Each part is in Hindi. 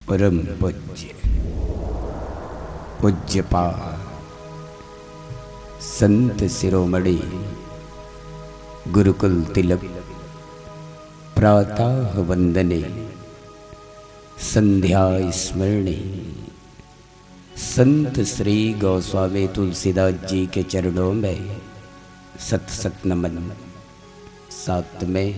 परम पूज्य पूज्यपाद संत शिरोमणि गुरुकुल तिलक प्रातः वंदने संध्या स्मरणे संत श्री गोस्वामी तुलसीदास जी के चरणों में सत सत नमन। साथ में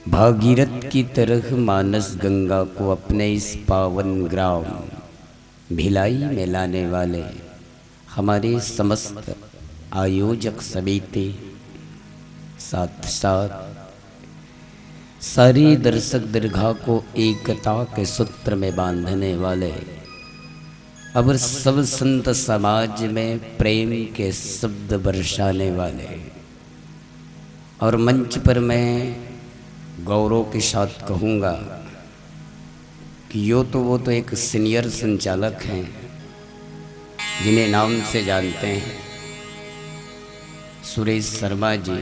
भागीरथ की तरह मानस गंगा को अपने इस पावन ग्राम भिलाई में लाने वाले हमारे समस्त आयोजक समिति, साथ साथ सारी दर्शक दीर्घा को एकता के सूत्र में बांधने वाले अब सब संत समाज में प्रेम के शब्द बरसाने वाले, और मंच पर मैं गौरव के साथ कहूँगा कि वो तो एक सीनियर संचालक हैं जिन्हें नाम से जानते हैं सुरेश शर्मा जी,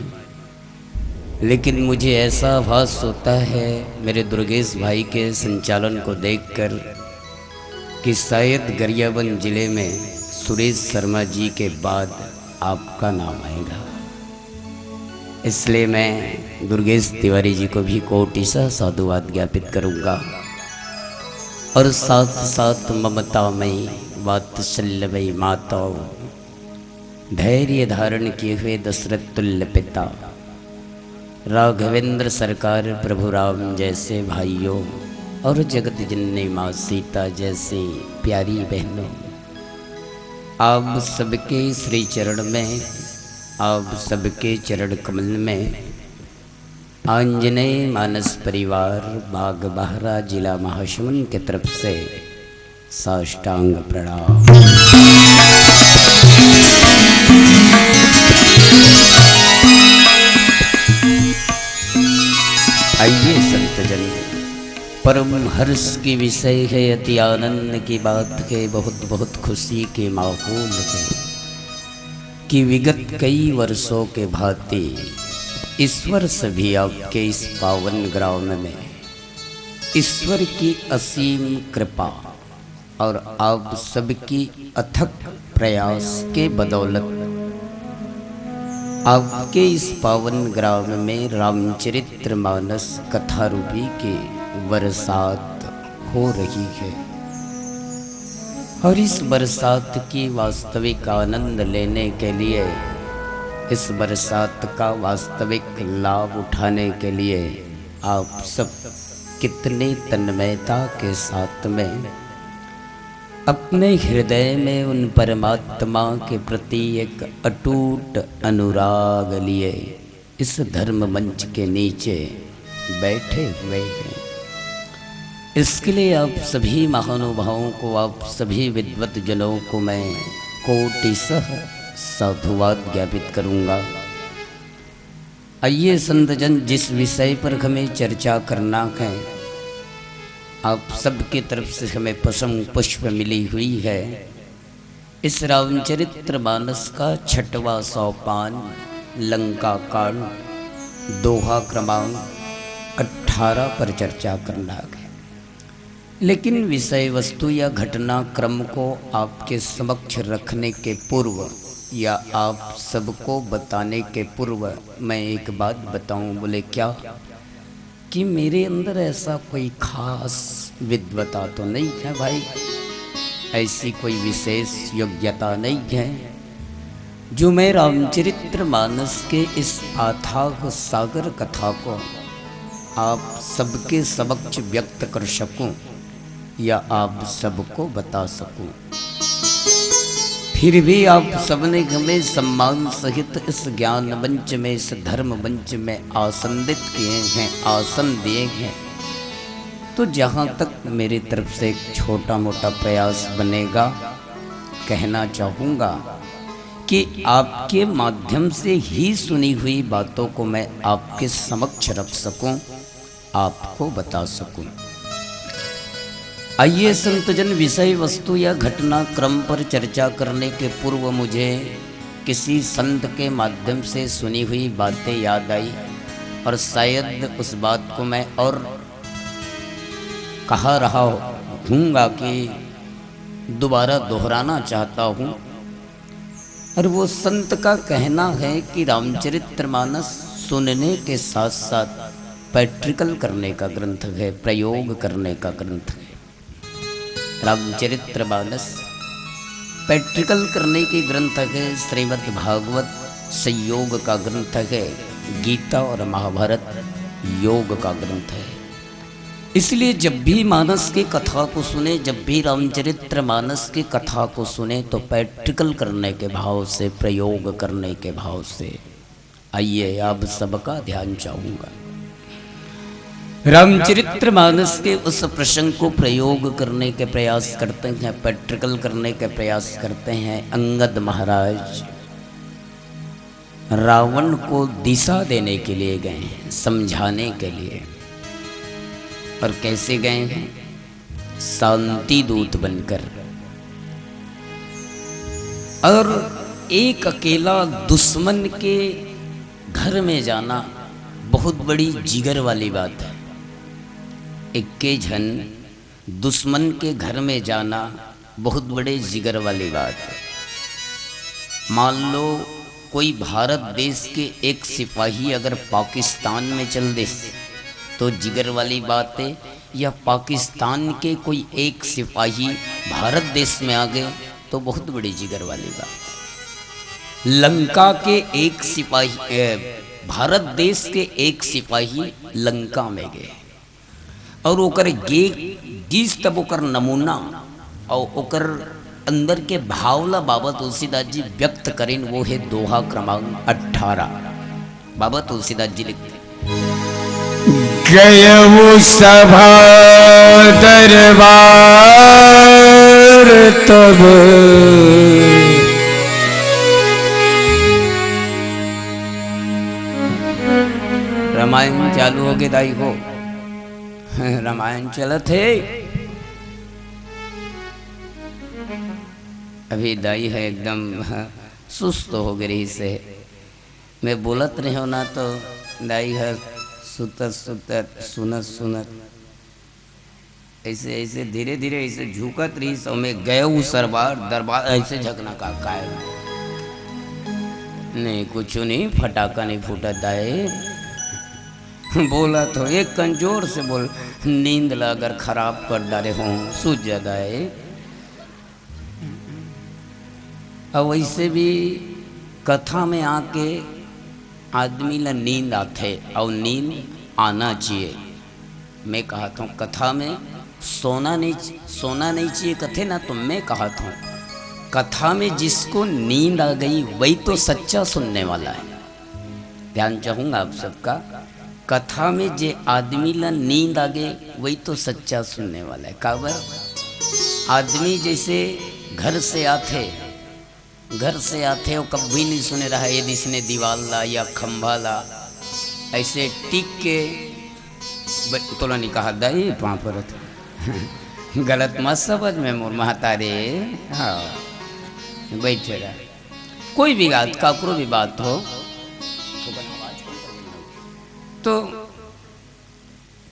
लेकिन मुझे ऐसा आभास होता है मेरे दुर्गेश भाई के संचालन को देखकर कि शायद गरियाबंद जिले में सुरेश शर्मा जी के बाद आपका नाम आएगा। इसलिए मैं दुर्गेश तिवारी जी को भी कोटि सा साधुवाद ज्ञापित करूँगा, और साथ साथ ममतामयी वात्सल्यमयी माताओं, धैर्य धारण किए हुए दशरथ तुल्य पिता, राघवेंद्र सरकार प्रभु राम जैसे भाइयों, और जगत जननी माँ सीता जैसी प्यारी बहनों, आप सबके श्री चरण में, आप सबके चरण कमल में आंजनेय मानस परिवार बाग बहरा जिला महासमुंद की तरफ से साष्टांग प्रणाम। आइए संतजन, परम हर्ष की विषय है, अति आनंद की बात है, बहुत बहुत खुशी के माहौल है कि विगत कई वर्षों के भांति इस वर्ष भी आपके इस पावन ग्राम में ईश्वर की असीम कृपा और आप सबकी अथक प्रयास के बदौलत आपके इस पावन ग्राम में रामचरित्र मानस कथा रूपी की बरसात हो रही है, और इस बरसात की वास्तविक आनंद लेने के लिए, इस बरसात का वास्तविक लाभ उठाने के लिए आप सब कितने तन्मयता के साथ में अपने हृदय में उन परमात्मा के प्रति एक अटूट अनुराग लिए इस धर्म मंच के नीचे बैठे हुए हैं। इसके लिए आप सभी महानुभावों को, आप सभी विद्वत जनों को मैं कोटिशः साधुवाद ज्ञापित करूँगा। आइए संतजन, जिस विषय पर हमें चर्चा करना है, आप सबकी तरफ से हमें पसम पुष्प मिली हुई है। इस रामचरित्र मानस का 6वां सोपान लंका कांड दोहा क्रमांक 18 पर चर्चा करना है, लेकिन विषय वस्तु या घटना क्रम को आपके समक्ष रखने के पूर्व या आप सबको बताने के पूर्व मैं एक बात बताऊं। बोले क्या? कि मेरे अंदर ऐसा कोई खास विद्वता तो नहीं है भाई, ऐसी कोई विशेष योग्यता नहीं है जो मैं रामचरित्र मानस के इस अथाह सागर कथा को आप सबके समक्ष व्यक्त कर सकूं या आप सबको बता सकूं। फिर भी आप सबने हमें सम्मान सहित इस ज्ञान मंच में, इस धर्म मंच में आसंदित किए हैं, आसन दिए हैं, तो जहाँ तक मेरी तरफ से एक छोटा मोटा प्रयास बनेगा, कहना चाहूँगा कि आपके माध्यम से ही सुनी हुई बातों को मैं आपके समक्ष रख सकूं, आपको बता सकूं। आइए संतजन, विषय वस्तु या घटना क्रम पर चर्चा करने के पूर्व मुझे किसी संत के माध्यम से सुनी हुई बातें याद आई, और शायद उस बात को मैं और कहा रहा हूँगा कि दोबारा दोहराना चाहता हूँ। और वो संत का कहना है कि रामचरितमानस सुनने के साथ साथ प्रैक्टिकल करने का ग्रंथ है, प्रयोग करने का ग्रंथ है। रामचरितमानस प्रैक्टिकल करने के ग्रंथ है। श्रीमद् भागवत संयोग का ग्रंथ है। गीता और महाभारत योग का ग्रंथ है। इसलिए जब भी मानस की कथा को सुने, जब भी रामचरितमानस की कथा को सुने तो प्रैक्टिकल करने के भाव से, प्रयोग करने के भाव से। आइए आप सबका ध्यान चाहूँगा। रामचरितमानस के उस प्रसंग को प्रयोग करने के प्रयास करते हैं, प्रैक्टिकल करने के प्रयास करते हैं। अंगद महाराज रावण को दिशा देने के लिए गए हैं, समझाने के लिए। और कैसे गए हैं? शांति दूत बनकर। और एक अकेला दुश्मन के घर में जाना बहुत बड़ी जिगर वाली बात है। इक्के जन दुश्मन के घर में जाना बहुत बड़े जिगर वाली बात है। मान लो कोई भारत देश के एक सिपाही अगर पाकिस्तान में चल दे तो जिगर वाली बात है, या पाकिस्तान के कोई एक सिपाही भारत देश में आ गए तो बहुत बड़ी जिगर वाली बात है। लंका के एक सिपाही, भारत देश के एक सिपाही लंका में गए और ओकर गीस तब ओकर नमूना और ओकर अंदर के भावला बाबा तुलसीदास जी व्यक्त करें। वो है दोहा क्रमांक 18। बाबा तुलसीदास जी लिखते, गयऊ सभा दरबार तब रामायण चालू हो गए दाई हो। रामायण चलत है। अभी दाई है एकदम सुस्त हो गई से। मैं बोलत नहीं होना तो दाई है सुतत सुतत सुनत सुनत ऐसे ऐसे धीरे धीरे ऐसे झुकत रही। सो में गए सरबार दरबार ऐसे झकना का काय नहीं, कुछ नहीं, फटाका नहीं फूटा दाए। बोला तो एक कंजोर से बोल, नींद ला अगर खराब कर डाले हों सूझ जाता है। और वैसे भी कथा में आके आदमी ला नींद आते और नींद आना चाहिए। मैं कहता हूँ कथा में सोना नहीं चाहिए कथे ना। तो मैं कहता हूँ कथा में जिसको नींद आ गई वही तो सच्चा सुनने वाला है। ध्यान चाहूँगा आप सबका। कथा में जे आदमी ला नींद आ गई वही तो सच्चा सुनने वाला है। काबर आदमी जैसे घर से आते हो कभी नहीं सुने रहा यदि इसने दीवार ला या खंभा ला ऐसे टिक के तोला नहीं कहा दाई वहाँ पर गलत मत समझ में मोर महतारे। हाँ बैठे रहा कोई भी बात काकरो भी बात हो तो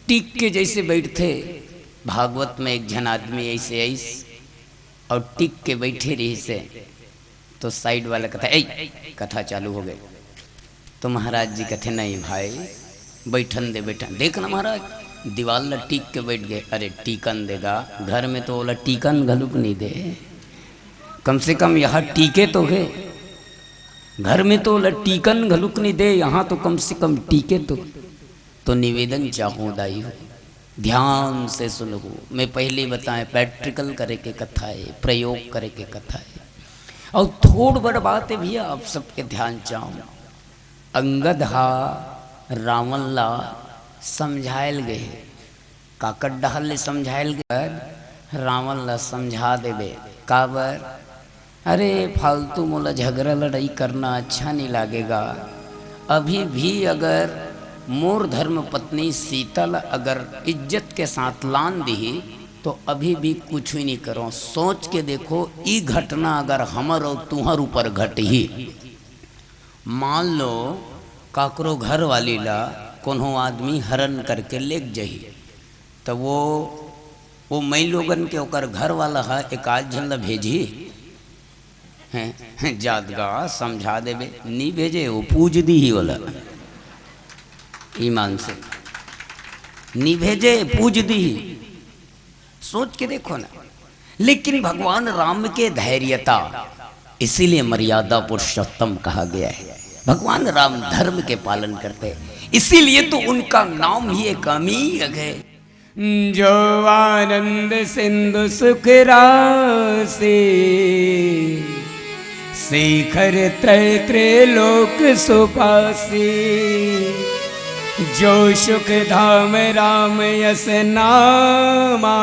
टिक के जैसे बैठते। भागवत में एक जन आदमी ऐसे और टिक के बैठे रही से तो साइड वाला कथा कथा चालू हो गई। तो महाराज जी कथे नहीं भाई बैठन दे देखना महाराज दीवार ला टीक के बैठ गए। अरे टीकन देगा, घर में तो बोला टीकन घलुक नहीं दे, कम से कम यहाँ टीके तो है। घर में तो बोला टीकन घलुक नहीं दे, यहाँ तो कम से कम टीके तो निवेदन चाहूँ दाई हो ध्यान से सुनो। मैं पहले बताएं प्रैक्टिकल करे के कथा है, प्रयोग करे के कथा है। और थोड़ बड़ बात है भैया आप सबके ध्यान चाहूँ। अंगद हा रावण ला समझायल गए, काकट डहल ले समझायल गए, रावण ला समझा देवे काबर अरे फालतू मोला झगड़ा लड़ाई करना अच्छा नहीं लगेगा। अभी भी अगर मोर धर्म पत्नी सीता ला अगर इज्जत के साथ लान दी तो अभी भी कुछ ही नहीं करो। सोच के देखो ई घटना अगर हमर और तुहर ऊपर घट ही, मान लो काकरो घर वाली ला कोनो आदमी हरण करके ले जाही तो वो वो मई लोगन के ओकर घर वाला है एक आज झन ला भेजी हैं जादगा समझा देवे नहीं भेजे वो पूज दी ही वाला ईमान से नहीं भेजे पूज दी ही सोच के देखो ना। लेकिन भगवान राम के धैर्यता इसीलिए मर्यादा पुरुषोत्तम कहा गया है। भगवान राम धर्म के पालन करते इसीलिए तो उनका नाम ही एक अमीर है। जो आनंद सिंधु सुख राशि शिखर त्रैलोक सुपासी जो सुख धाम राम यस नामा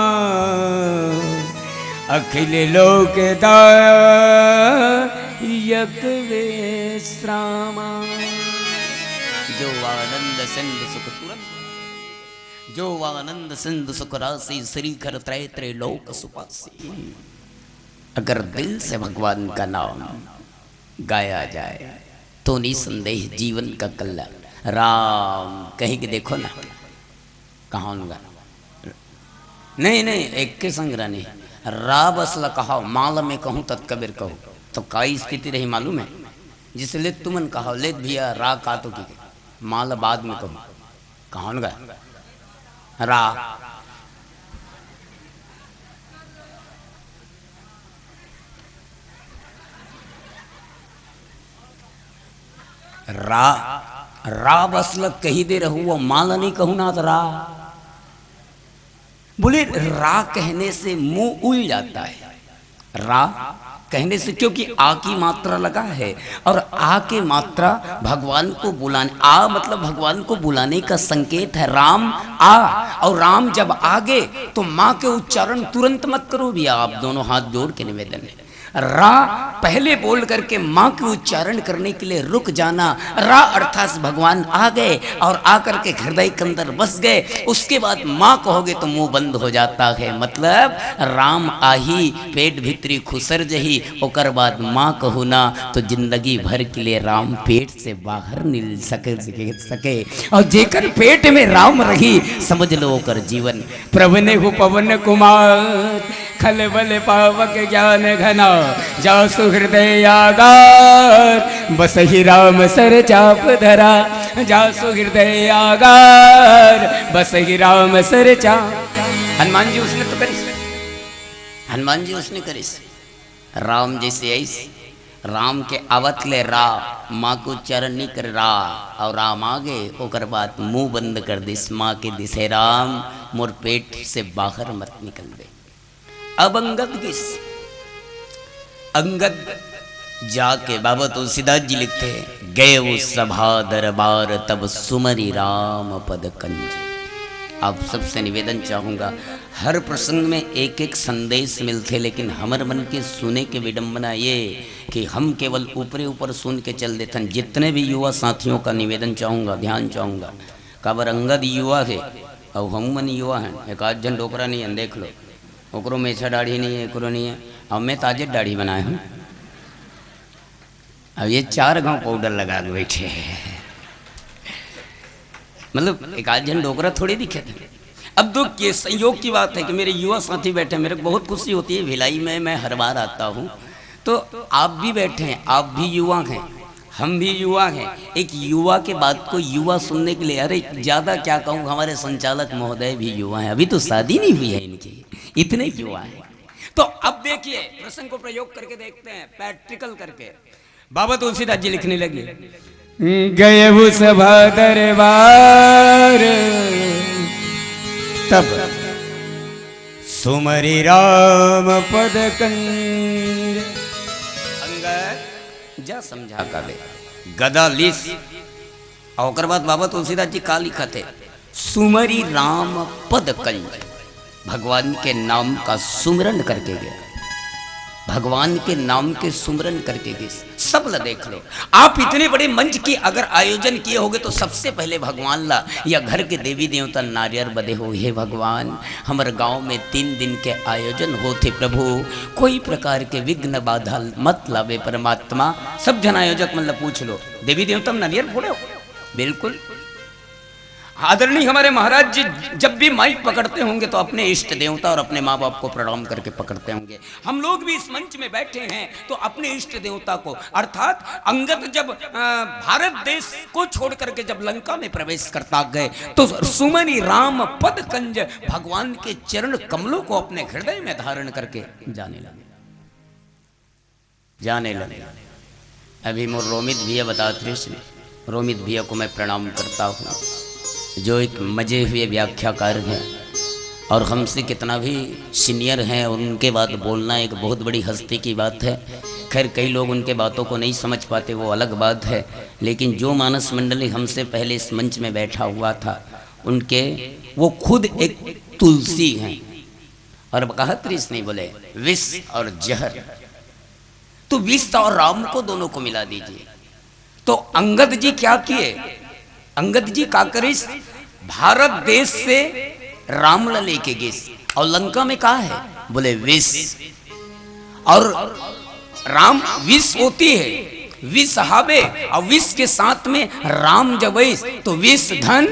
अखिल लोक दायक विश्रामा। जो आनंद सिंधु सुख तुरंत जो आनंद सिंधु सुख राशि श्रीखर त्रैलोक सुपासी। अगर दिल से भगवान का नाम गाया जाए तो निसंदेह जीवन का कल्याण। राम कहीं के देखो ना कहाँ होगा नहीं एक के संग्रह नहीं रा बसला कहा माल में कहूँ तत्कबीर कहूँ तो काई स्थिति रही मालूम है। जिसलिए तुमन कहा ले भैया रा का तो की माल बाद में कहूँ कहाँ होगा रा रा रा बसल कही दे रहू वो माल नहीं कहूँ ना तो रा बोले रा कहने से मुंह उल जाता है। रा कहने से क्योंकि आ की मात्रा लगा है और आ के मात्रा भगवान को बुलाने आ मतलब भगवान को बुलाने का संकेत है। राम आ और राम जब आगे तो माँ के उच्चारण तुरंत मत करो भैया आप दोनों हाथ जोड़ के निवेदन है। रा पहले बोल करके माँ के उच्चारण करने के लिए रुक जाना। रा अर्थात भगवान आ गए और आकर के हृदय के अंदर बस गए उसके बाद माँ कहोगे तो मुंह बंद हो जाता है। मतलब राम आही पेट भीतरी खुसर जही ओकर बाद माँ कहू ना तो जिंदगी भर के लिए राम पेट से बाहर निकल सके और जेकर पेट में राम रही समझ लो ओकर जीवन। प्रभु ने हो पवन कुमार खलबल पावक ज्ञान घना जासु हृदय आगार बस ही राम सर चाप धरा जासु हृदय आगार बस ही राम सर चाप। हनुमान जी उसने तो करी हनुमान जी उसने करी राम जैसे ऐसे राम के आवत ले रा माँ को उच्चारण नहीं कर रा और राम आगे ओकर बाद मुंह बंद कर दिस माँ के दिसे राम मोर पेट से बाहर मत निकल दे। अब अंगद किस अंगद जाके बाबा तुलसीदास जी लिखते हैं गए वो सभा दरबार तब सुमरी राम पद कंज। आप सबसे निवेदन चाहूँगा हर प्रसंग में एक एक संदेश मिलते लेकिन हमर मन के सुने के विडंबना ये कि हम केवल ऊपरे ऊपर सुन के चल देते हैं। जितने भी युवा साथियों का निवेदन चाहूँगा ध्यान चाहूँगा काबर अंगद युवा है और हम मन युवा हैं। एक आध जन डोकरा नहीं है देख लो ओकरो मेछा दाढ़ी नहीं है एकरो नहीं है अब मैं ताजे दाढ़ी बनाए हूँ। अब ये 4 गांव पाउडर लगा के बैठे मतलब एक आध जन डोकरा थोड़ी दिखे थे। अब दुख ये संयोग की बात है कि मेरे युवा साथी बैठे मेरे को बहुत खुशी होती है। भिलाई में मैं हर बार आता हूँ तो आप भी बैठे हैं आप भी युवा हैं हम भी युवा हैं। एक युवा के बात को युवा सुनने के लिए अरे ज़्यादा क्या कहूँ हमारे संचालक महोदय भी युवा हैं अभी तो शादी नहीं हुई है इनकी इतने युवा है। तो अब देखिए प्रसंग को प्रयोग करके देखते हैं प्रैक्टिकल करके। बाबा तुलसीदास जी लिखने लगे गए वो सभा दरबार तब सुमरी राम पद कंज। अंगद जा समझा का दे गदा लिस और ओकर बाद बाबा तुलसीदास जी का लिखा थे सुमरी राम पद कंज। भगवान के नाम का सुमरन करके गया भगवान के नाम के सुमरन करके गए। सब ला देख लो आप इतने बड़े मंच की अगर आयोजन किए होगे तो सबसे पहले भगवान ला या घर के देवी देवता नारियर बदे हो हे भगवान हमारे गांव में 3 दिन के आयोजन होते प्रभु कोई प्रकार के विघ्न बाधा मत लावे परमात्मा। सब जन आयोजक मतलब पूछ लो देवी देवता नारियर फोड़े हो बिल्कुल आदरणीय हमारे महाराज जी जब भी माइक पकड़ते होंगे तो अपने इष्ट देवता और अपने माँ बाप को प्रणाम करके पकड़ते होंगे। हम लोग भी इस मंच में बैठे हैं तो अपने इष्ट देवता को, अर्थात अंगद जब भारत देश को छोड़ करके जब लंका में प्रवेश करता गए तो सुमनि राम पद कंज भगवान के चरण कमलों को अपने हृदय में धारण करके जाने लगे। अभी मोर रोमित भैया बताते हैं, रोमित भैया को मैं प्रणाम करता हूँ जो एक मजे हुए व्याख्याकार हैं और हमसे कितना भी सीनियर हैं, उनके बात बोलना एक बहुत बड़ी हस्ती की बात है। खैर कई लोग उनके बातों को नहीं समझ पाते, वो अलग बात है, लेकिन जो मानस मंडली हमसे पहले इस मंच में बैठा हुआ था उनके वो खुद एक तुलसी हैं और कहत्रीस नहीं बोले विष और जहर, तो विष और राम को दोनों को मिला दीजिए। तो अंगद जी क्या किए, अंगद जी का करिस भारत देश से राम लेके गए और लंका में कहा है बोले विष, और राम विष होती है, विष हावे और विष के साथ में राम जब तो विष धन,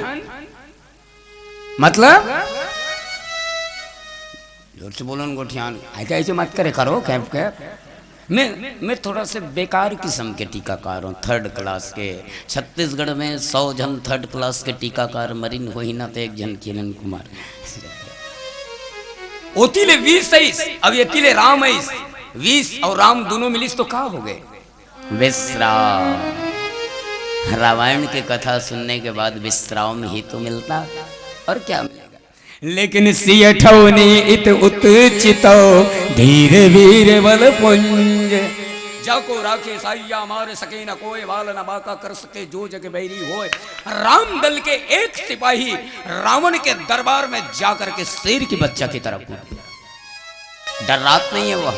मतलब जोर से बोलो गोठियान ऐसे मत करे करो कैप कैप। मैं थोड़ा से बेकार किस्म के टीकाकार हूँ, थर्ड क्लास के। छत्तीसगढ़ में 100 जन थर्ड क्लास के टीकाकार मरीन हो ही ना तो एक जन किरण कुमार ओतिले 20 अब ये राम 20 और राम दोनों मिलिस तो कहा हो गए विश्राम। रामायण की कथा सुनने के बाद विश्राम ही तो मिलता और क्या मिलेगा। लेकिन सियठौनी इत उत्चितो धीरे वीर बल पुंज, जाको राखे साइया मार सके न कोई बाल न बाका कर सके जो जग बैरी होए। राम दल के एक सिपाही रावण के दरबार में जाकर के शेर की बच्चा की तरफ डर रात नहीं है, वह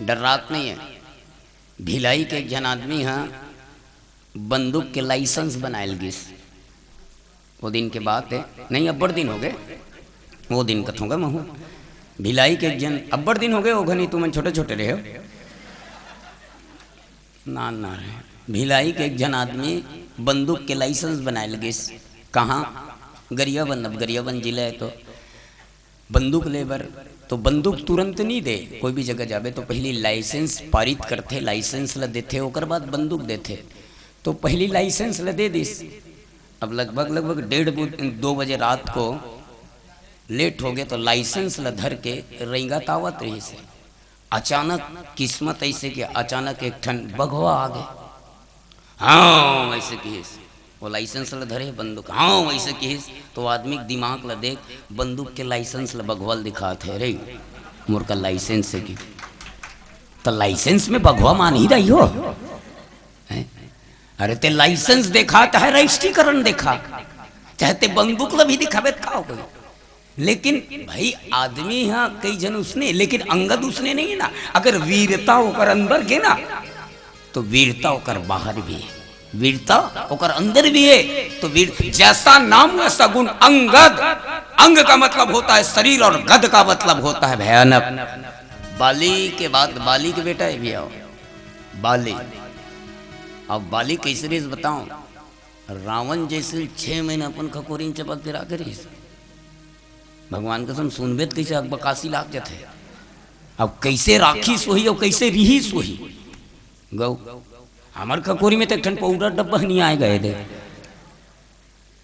डर रात नहीं है। भिलाई के एक जन आदमी हाँ बंदूक के लाइसेंस बनायल गिस, वो दिन के बात है, नहीं अब्बड़ दिन हो गए, वो दिन कथूंगा महू। भिलाई के एक जन अब्बड़ दिन हो गए, वो घनी तुम छोटे छोटे रहे हो ना रहे। भिलाई के एक जन आदमी बंदूक के लाइसेंस बनाए लगे, कहाँ गरियाबंद, अब गरियाबंद जिला है तो बंदूक लेबर, तो बंदूक तुरंत नहीं दे, कोई भी जगह जावे तो पहली लाइसेंस पारित करते, लाइसेंस ला देते, ओकर बाद बंदूक देते। तो पहली लाइसेंस ला दे दिस। अब लगभग 1:30-2 बजे रात को लेट हो गए तो लाइसेंस ला धर के रेंगा तावत रही से अचानक किस्मत ऐसे कि अचानक एक ठन बघवा आ गए। हाँ वैसे की वो लाइसेंस ला धरे बंदूक, हाँ वैसे की तो आदमी के दिमाग ला देख बंदूक के लाइसेंस ला बघवाल दिखाते रे मोर का लाइसेंस से की, तो लाइसेंस में बघवा मान ही रही हो। अरे ते लाइसेंस देखा चाहे रजिस्ट्रीकरण देखा चाहे ते बंदूक ला भी दिखावे का हो गई, लेकिन भाई आदमी यहाँ कई जन उसने, लेकिन अंगद उसने नहीं ना। अगर वीरता होकर अंदर के ना तो वीरता होकर बाहर भी है, वीरता होकर अंदर भी है। तो वीर जैसा नाम वैसा गुण अंगद, अंग का मतलब होता है शरीर और गद का मतलब होता है भयानक। बाली के बाद बाली के बेटा है भी आओ बाली। अब बाली कैसे रेस बताऊं, रावण जैसे 6 महीने अपन खकोरी चपक के रखे रही, भगवान कसम सुनबे कैसे बकासी लाग जाते। अब कैसे राखी सोही और कैसे रिही सोही गौ, हमार खकोरी में तो एक पाउडर डब्बा नहीं आए गए थे।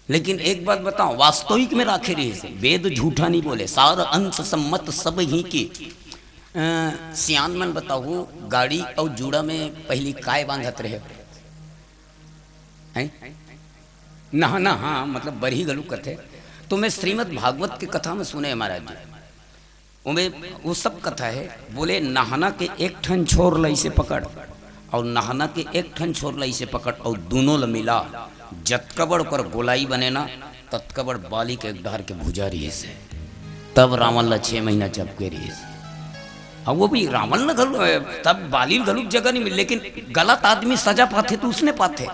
लेकिन एक बात बताओ वास्तविक में राखे रही से, वेद झूठा नहीं बोले, सार अंश सम्मत सब ही की। सियान मन बताओ गाड़ी और जूड़ा में पहली काय बांधत रहे नहाना, हाँ मतलब बरही गलू कथे। तो मैं श्रीमद् भागवत की कथा में सुने महाराज जी, उनमें वो सब कथा है, बोले नहाना के एक ठन छोर लई से पकड़ और नहाना के एक ठन छोर लई से पकड़ और दोनों ल मिला जतकबड़ कर गोलाई बने ना तत्कबड़ बाली के डार के भुजा रही से, तब रावण ला 6 महीना चपके रही से। अब वो भी रावण न गलू, तब बाली गलू जगह नहीं मिली, लेकिन गलत आदमी सजा पाते तो उसने पाते,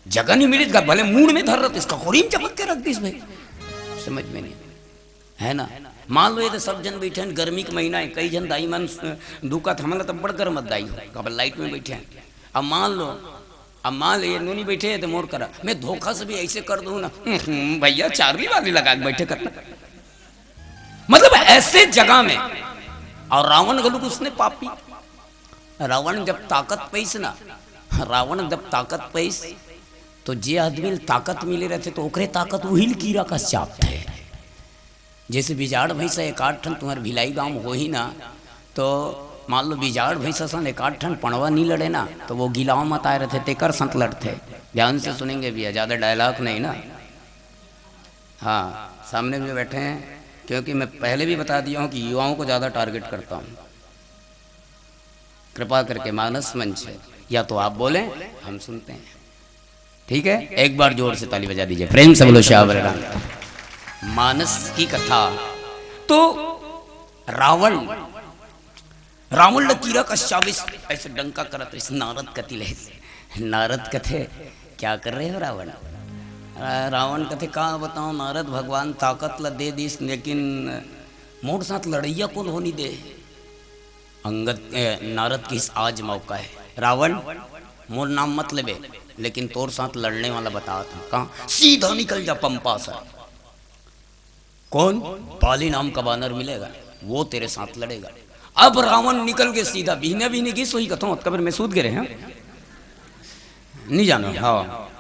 जगह नहीं मिली भले मूड में धर रहा इसका खोरी में चपक के रख दी भाई, समझ में नहीं है ना। मान लो ये तो सब जन बैठे हैं, गर्मी का महीना है, कई जन दाई मन दुखा था, हमारा तो बड़ गर्म दाई हो, कब लाइट में बैठे हैं। अब मान लो अब मान लीजिए नूनी बैठे है तो मोर करा, मैं धोखा से भी ऐसे कर दूं ना, भैया चार्ली वाली लगा के बैठे करना, मतलब ऐसे जगह में। और रावण गलुक उसने पापी, रावण जब ताकत पैस ना, रावण जब ताकत पैस तो जे आदमी ताकत मिले रहते तो ओकरे ताकत वही कीड़ा का चाप थे। जैसे बिजाड़ भैंसा एक आठ ठन तुम्हारे भिलाई गांव हो ही ना, तो मान लो बिजाड़ भैंसा सन एक आठ ठन पणवा नहीं लड़े ना, तो वो गिलाव मत आए रहते तेकर संत लड़ते। ध्यान से सुनेंगे भैया, ज़्यादा डायलॉग नहीं ना। हाँ सामने में बैठे हैं, क्योंकि मैं पहले भी बता दिया हूँ कि युवाओं को ज़्यादा टारगेट करता हूँ। कृपा करके मानस मंच है, या तो आप बोलें हम सुनते हैं, ठीक है? एक बार जोर से ताली बजा दीजिए, प्रेम से बोलो श्यावर राम। मानस की कथा तो रावण रावण लकीरा का शाबिश ऐसे डंका करत, इस नारद कथिल है, नारद कथे क्या कर रहे हो रावण? रावण कथे कहाँ बताऊं नारद भगवान ताकत ला दे दीस, लेकिन मोर साथ लड़ैया कौन होनी दे। अंगद नारद की आज मौका है, रावण मोर नाम मत लेबे, लेकिन तोर साथ लड़ने वाला बता था कहाँ, सीधा निकल जा पंपा से। कौन? बाली नाम का बानर मिलेगा, वो तेरे साथ लड़ेगा। अब रावण निकल के सीधा बीहने बीहने की सोई कथों कबर में सूद गिरे हैं, नहीं जानो। हाँ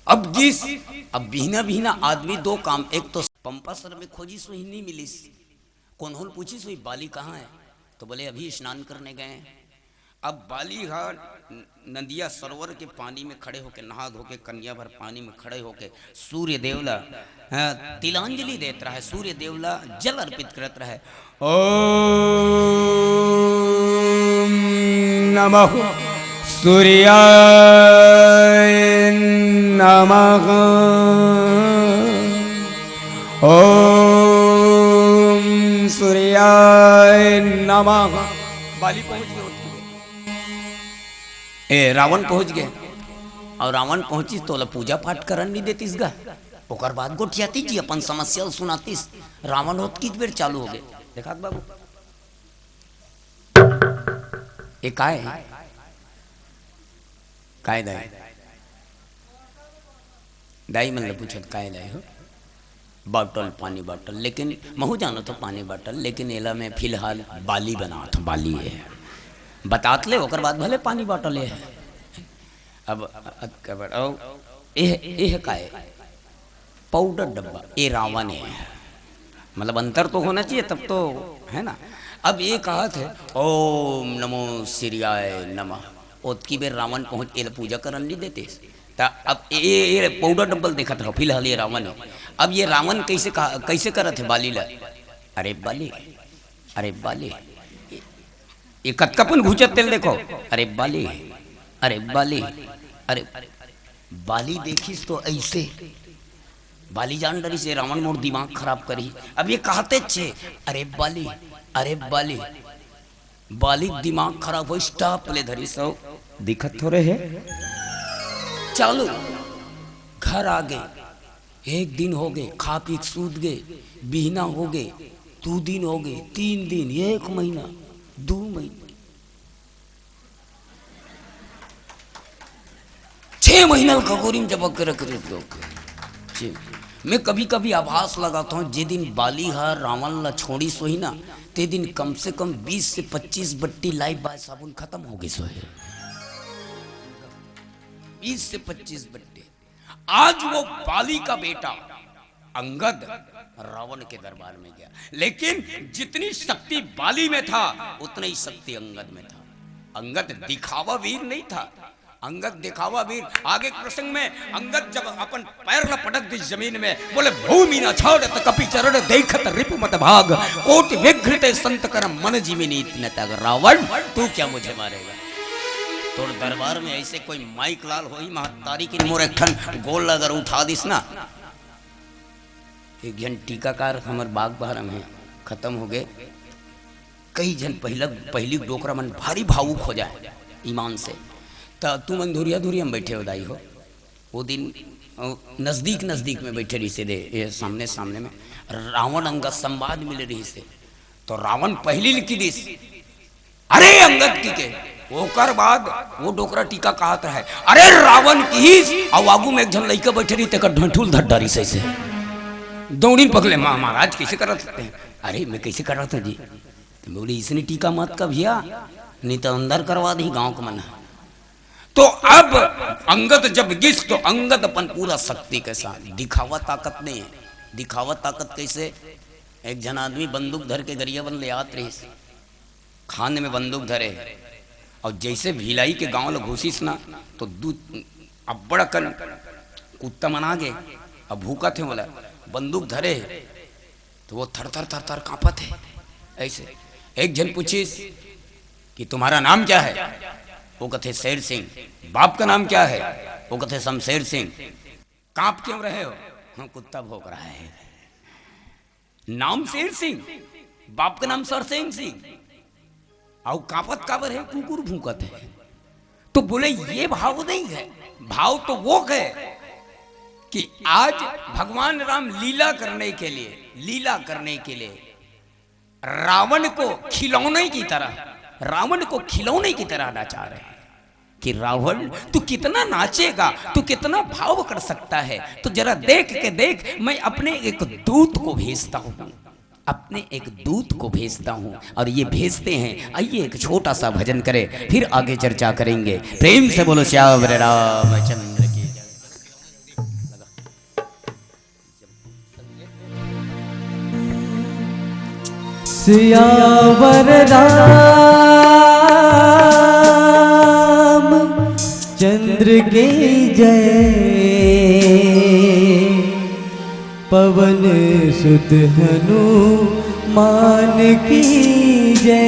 अब जिस अब बीहना बीहना आदमी दो काम, एक तो पंपा सर में खोजी सोई नहीं मिली, कौन होल पूछी सोई बाली कहाँ है, तो बोले अभी स्नान करने गए। अब बाली घाट नदिया सरोवर के पानी में खड़े होके नहा धो के कन्या भर पानी में खड़े होके सूर्य देवला तिलांजलि देता रहा है, सूर्य देवला जल अर्पित करता रहा है। ओम नमः सूर्याय नमः, ओम सूर्याय नमः। बाली पहुंच गए, रावण पहुंच गए, और रावण पहुंची तो पूजा पाठ करन नहीं देतीस गा, ओकर बाद गोठियाती जी अपन समस्या सुनातीस। रावण होत की बेर चालू हो गए, देखा बाबू ये काय दाई दाई मतलब पूछत काय दाई हो, बॉटल पानी बॉटल, लेकिन महू जानो तो पानी बॉटल, लेकिन एला में फिलहाल बाली बना था, बाली है बतात ले, ओकर बाद भले पानी बॉटल है। अब ये का है पाउडर डब्बा, ये रावण है, मतलब अंतर तो होना चाहिए तब तो है ना। अब ये कहा थे ओम नमो सिरियाय नमः, ओत की बेर रावण पहुंच ये पूजा करन नहीं देते, अब ये पाउडर डब्बल देखा था फिलहाल ये रावण है। अब ये रावण कैसे करत है बाली ला, अरे बाली ये कतकपन घुचत तेल देखो, अरे बाली अरे बाली देखिस तो ऐसे बाली जान डरी से रावण मोर दिमाग खराब करी। अब ये कहते छे अरे बाली दिमाग खराब हो, स्टॉप ले धरी सो दिखत थोड़े है, चलो घर आ गए, एक दिन हो गए खा पी सूत गए, बीहना हो गए 2 दिन हो गए, 3 दिन, 1 महीना, 2 महीने, 6 महीना खगोरी जब रख मैं कभी कभी आभास लगाता हूँ जे दिन बाली हार रावण ला छोड़ी सोही ना, ते दिन कम से कम 20 से 25 बट्टी लाइफ बाय साबुन खत्म हो गई सोहे, 20 से 25 बट्टे। आज वो बाली का बेटा अंगद रावण के दरबार में गया, लेकिन जितनी शक्ति बाली में था उतनी ही शक्ति अंगद में था। अंगद दिखावा वीर नहीं था, अंगद दिखावा वीर। आगे प्रसंग में अंगद जब अपन पैर ला पटक दी जमीन में, बोले भूमि न छोड़त कपि चरण देखत रिपु मत भाग, कोटि विघ्रते संत करम मन जीविनी इतने तक। रावण तू क्या मुझे मारेगा? तोड़ दरबार में ऐसे कोई माइक लाल हो ही महतारी की मोर एक ठन गोल अगर उठा दिस ना, एक जन टीकाकार हमार बाग बहरा में खत्म हो गए, कई जन पहली डोकरा मन भारी भावुक हो जाए ईमान से, तो तू मन धुरिया धुरिया में बैठे हो दाई हो। वो दिन नजदीक में बैठे रही से दे सामने में रावण अंगद संवाद मिले रही से, तो रावण पहली लिखी दिस, अरे अंगद की के ओकर बाद वो डोकरा टीका कहत रहे, अरे रावण की और आगू में एक जन लड़का बैठे रही तेकर ढंठुल धड्डारी से दौड़ी पकड़े। महाराज कैसे कर सकते हैं? अरे मैं कैसे कर रहा था जी? तो बोले इसने टीका मत का भैया, नहीं तो अंदर करवा दी गांव का मना। तो अब अंगद जब गिस तो अंगद अपन पूरा शक्ति के साथ, दिखावा ताकत नहीं है। दिखावा ताकत कैसे? एक जन आदमी बंदूक धर के गरिया बन ले आत रही, खाने में बंदूक धरे और जैसे भिलाई के गांव लोग घुसीस ना तो दूध अब बड़ा कन कुत्ता मना गए, अब भूखा थे बोला बंदूक धरे तो वो थर थर थर थर कांपत है। ऐसे एक जन पूछिस कि तुम्हारा नाम क्या है? वो कहते शेर सिंह। बाप का नाम क्या है? वो कहते शमशेर सिंह। कांप क्यों रहे हो? हम कुत्ता भौंक रहा है। नाम शेर सिंह, बाप का नाम सरसिंह सिंह, और कापत काबर है, कुकुर भूकत है। तो बोले ये भाव नहीं है, भाव तो वो है कि आज भगवान राम लीला करने के लिए रावण को खिलौने की तरह नचा रहे हैं कि रावण तू कितना नाचेगा, तू कितना भाव कर सकता है। तो जरा देख मैं अपने एक दूत को भेजता हूं और ये भेजते हैं। आइए एक छोटा सा भजन करें, फिर आगे चर्चा करेंगे। प्रेम से बोलो श्यावर रामचंद्र की जय। श्यावर रामचंद्र की जय। पवन सुत हनुमान की जय।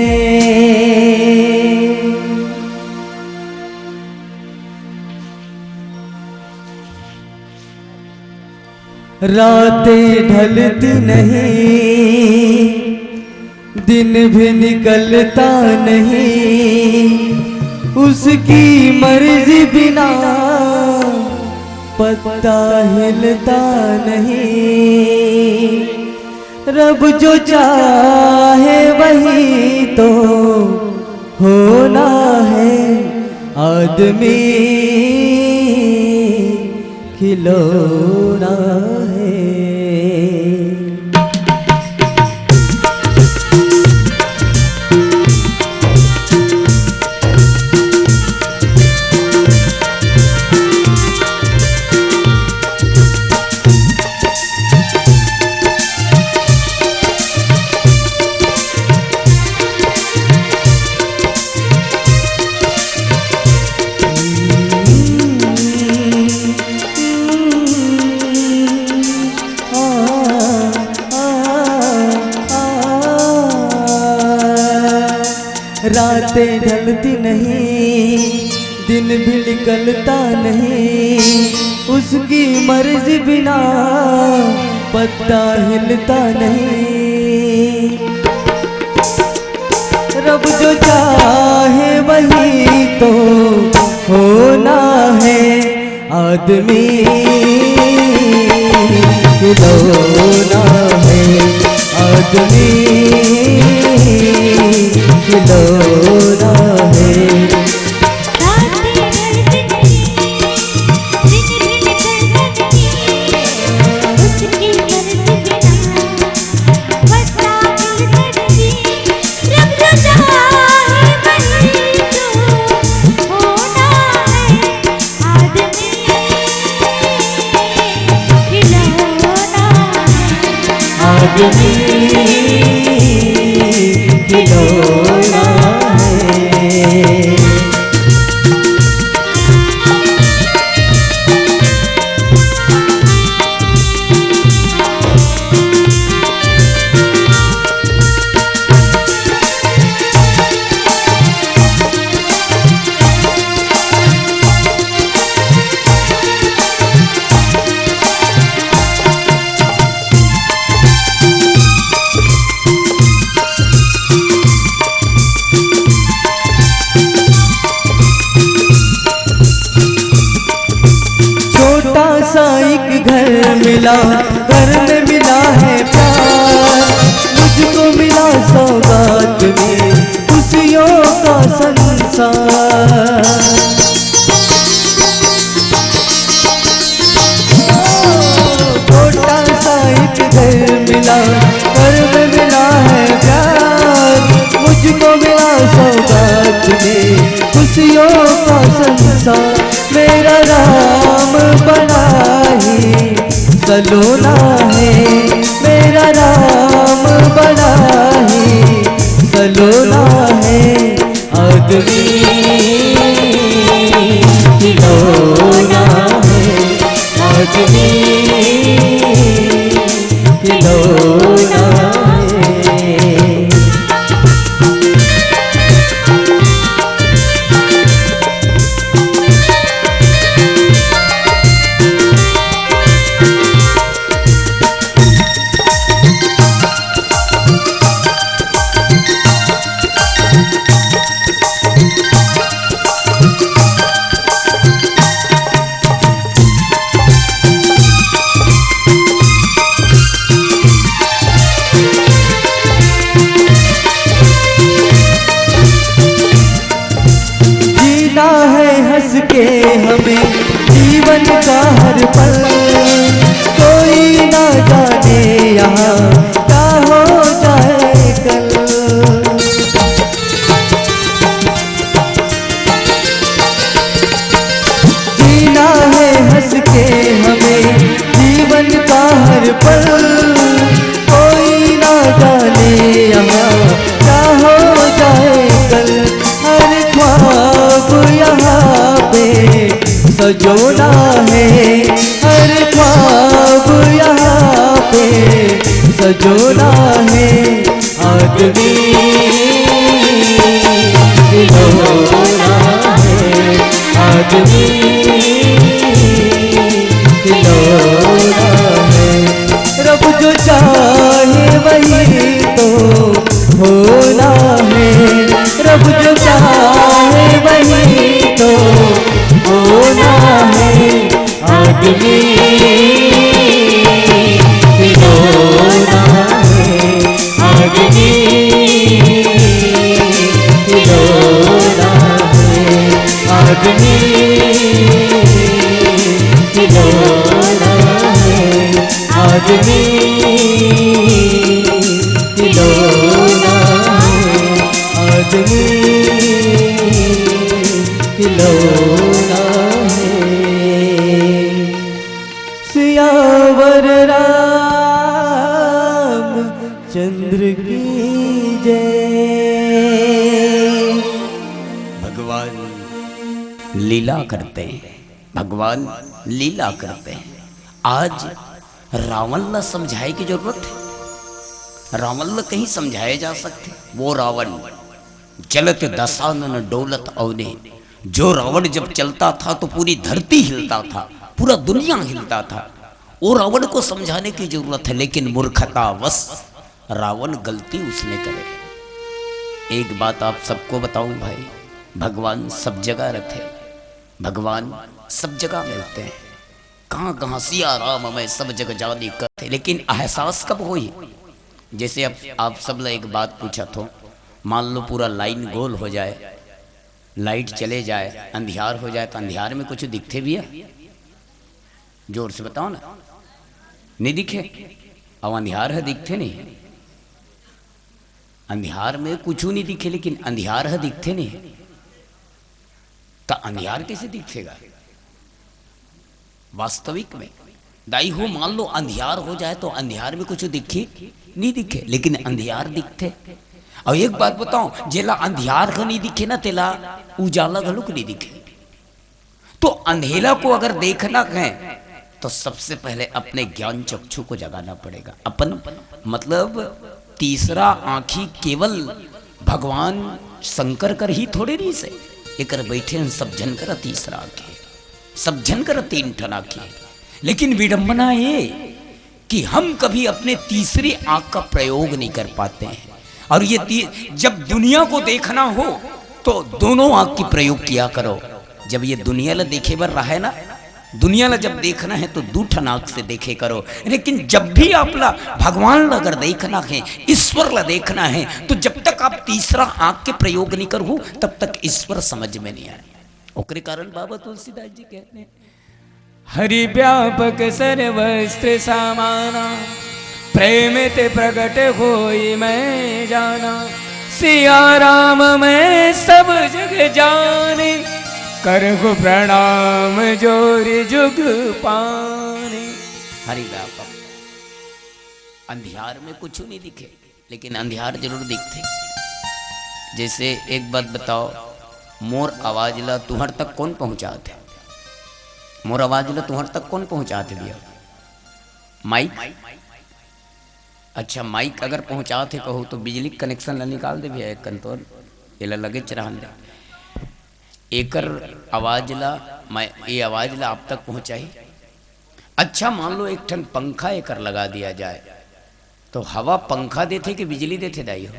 रातें ढलती नहीं, दिन भी निकलता नहीं, उसकी मर्जी बिना पत्ता हिलता नहीं। रब जो चाहे वही तो होना है, आदमी खिलौना है। रातें ढलती नहीं, दिन भी निकलता नहीं, उसकी मर्जी बिना पत्ता हिलता नहीं। रब जो चाहे वही तो होना है, आदमी खिलौना है, आदमी खिलौना है। आदमी सा मेरा राम बड़ा ही सलोना है, मेरा राम बड़ा ही सलोना है। आदमी खिलौना है, आदमी खिलौना है। के हमें जीवन का हर पल, कोई ना जाने यहाँ क्या हो जाए कल। जीना है हंस के हमें जीवन का हर पल, कोई ना जाने यहाँ क्या हो जाए कल। हर ख्वाब यहाँ सजोना है, हर ख्वाब यहाँ पे सजोना है। आदमी खिलौना है, आदमी खिलौना है। रब जो चाहे वही तो होना है, रब जो चाहे वही तो होना है। आदमी खिलौना है, आदमी खिलौना है, आदमी खिलौना है, आदमी खिलौना है, आदमी खिलौना है। सियावर राम चंद्र की जय। भगवान लीला करते हैं, भगवान लीला करते हैं। आज रावण न समझाए की जरूरत है, रावण न कहीं समझाए जा सकते। वो रावण चलत दशानन डोलत अवने, जो रावण जब चलता था तो पूरी धरती हिलता था, पूरा दुनिया हिलता था। वो रावण को समझाने की जरूरत है, लेकिन मूर्खतावश रावण गलती उसने करे। एक बात आप सबको बताऊं भाई, भगवान सब जगह रहते, भगवान सब जगह मिलते हैं। कहाँ कहाँ सिया राम मैं सब जगह जानी करते, लेकिन एहसास कब हुई? जैसे अब आप सब ने एक बात पूछा तो मान लो पूरा लाइन गोल हो जाए, लाइट चले जाए, अंधियार हो जाए, तो अंधियार में कुछ दिखते भी है? जोर से बताओ ना, नहीं दिखे? अब अंधियार है, दिखते नहीं। अंधियार में कुछ नहीं दिखे, लेकिन अंधियार है, दिखते नहीं। तो अंधियार कैसे दिखेगा वास्तविक में? दाई हो मान लो अंधियार हो जाए तो अंधियार में कुछ दिखे नहीं दिखे, लेकिन अंधियार दिखते। और एक बात बताओ, जेला अंधियार का नहीं दिखे ना, तेला उजाला घलुक नहीं दिखे। तो अंधेरा को अगर देखना है तो सबसे पहले अपने ज्ञान चक्षु को जगाना पड़ेगा। अपन मतलब तीसरा आंखी केवल भगवान शंकर कर ही थोड़े नहीं से एक बैठे हैं, सब जन कर तीसरा आंखी, सब जन कर तीन ठन आंखी। लेकिन विडंबना ये कि हम कभी अपने तीसरी आंख का प्रयोग नहीं कर पाते हैं। और ये जब दुनिया को देखना हो तो दोनों आंख की प्रयोग किया करो। जब ये दुनिया ला देखे बर रहा है ना, दुनिया ला जब देखना है तो दूठन आंख से देखे करो। लेकिन जब भी आप ला भगवान ला अगर देखना है, ईश्वर ला देखना है, तो जब तक आप तीसरा आंख के प्रयोग नहीं करो तब तक ईश्वर समझ में नहीं आए। ओकरे कारण बाबा तुलसीदास जी कहते हैं, हरि व्यापक सर्वस्त्र समाना, प्रेम ते प्रकट होई मैं जाना। सिया राम मैं सब जग जाने, करहु प्रणाम जोरि जुग पाने। हरि व्यापक। अंधियार में कुछ नहीं दिखे, लेकिन अंधियार जरूर दिखते। जैसे एक बात बताओ, मोर आवाज ला तुहर तक कौन पहुंचाते? मोर आवाज ला तुहर तक कौन पहुंचाते भैया? माइक? अच्छा, माइक अगर पहुंचाते कहो तो बिजली कनेक्शन ला निकाल दे भैया, एक कंट्रोल ये लगे चरहन दे। एकर आवाज ला मैं ये आवाज ला आप तक पहुंचाई। अच्छा मान लो एक ठन पंखा एकर लगा दिया जाए, तो हवा पंखा देते कि बिजली देते दाई हो?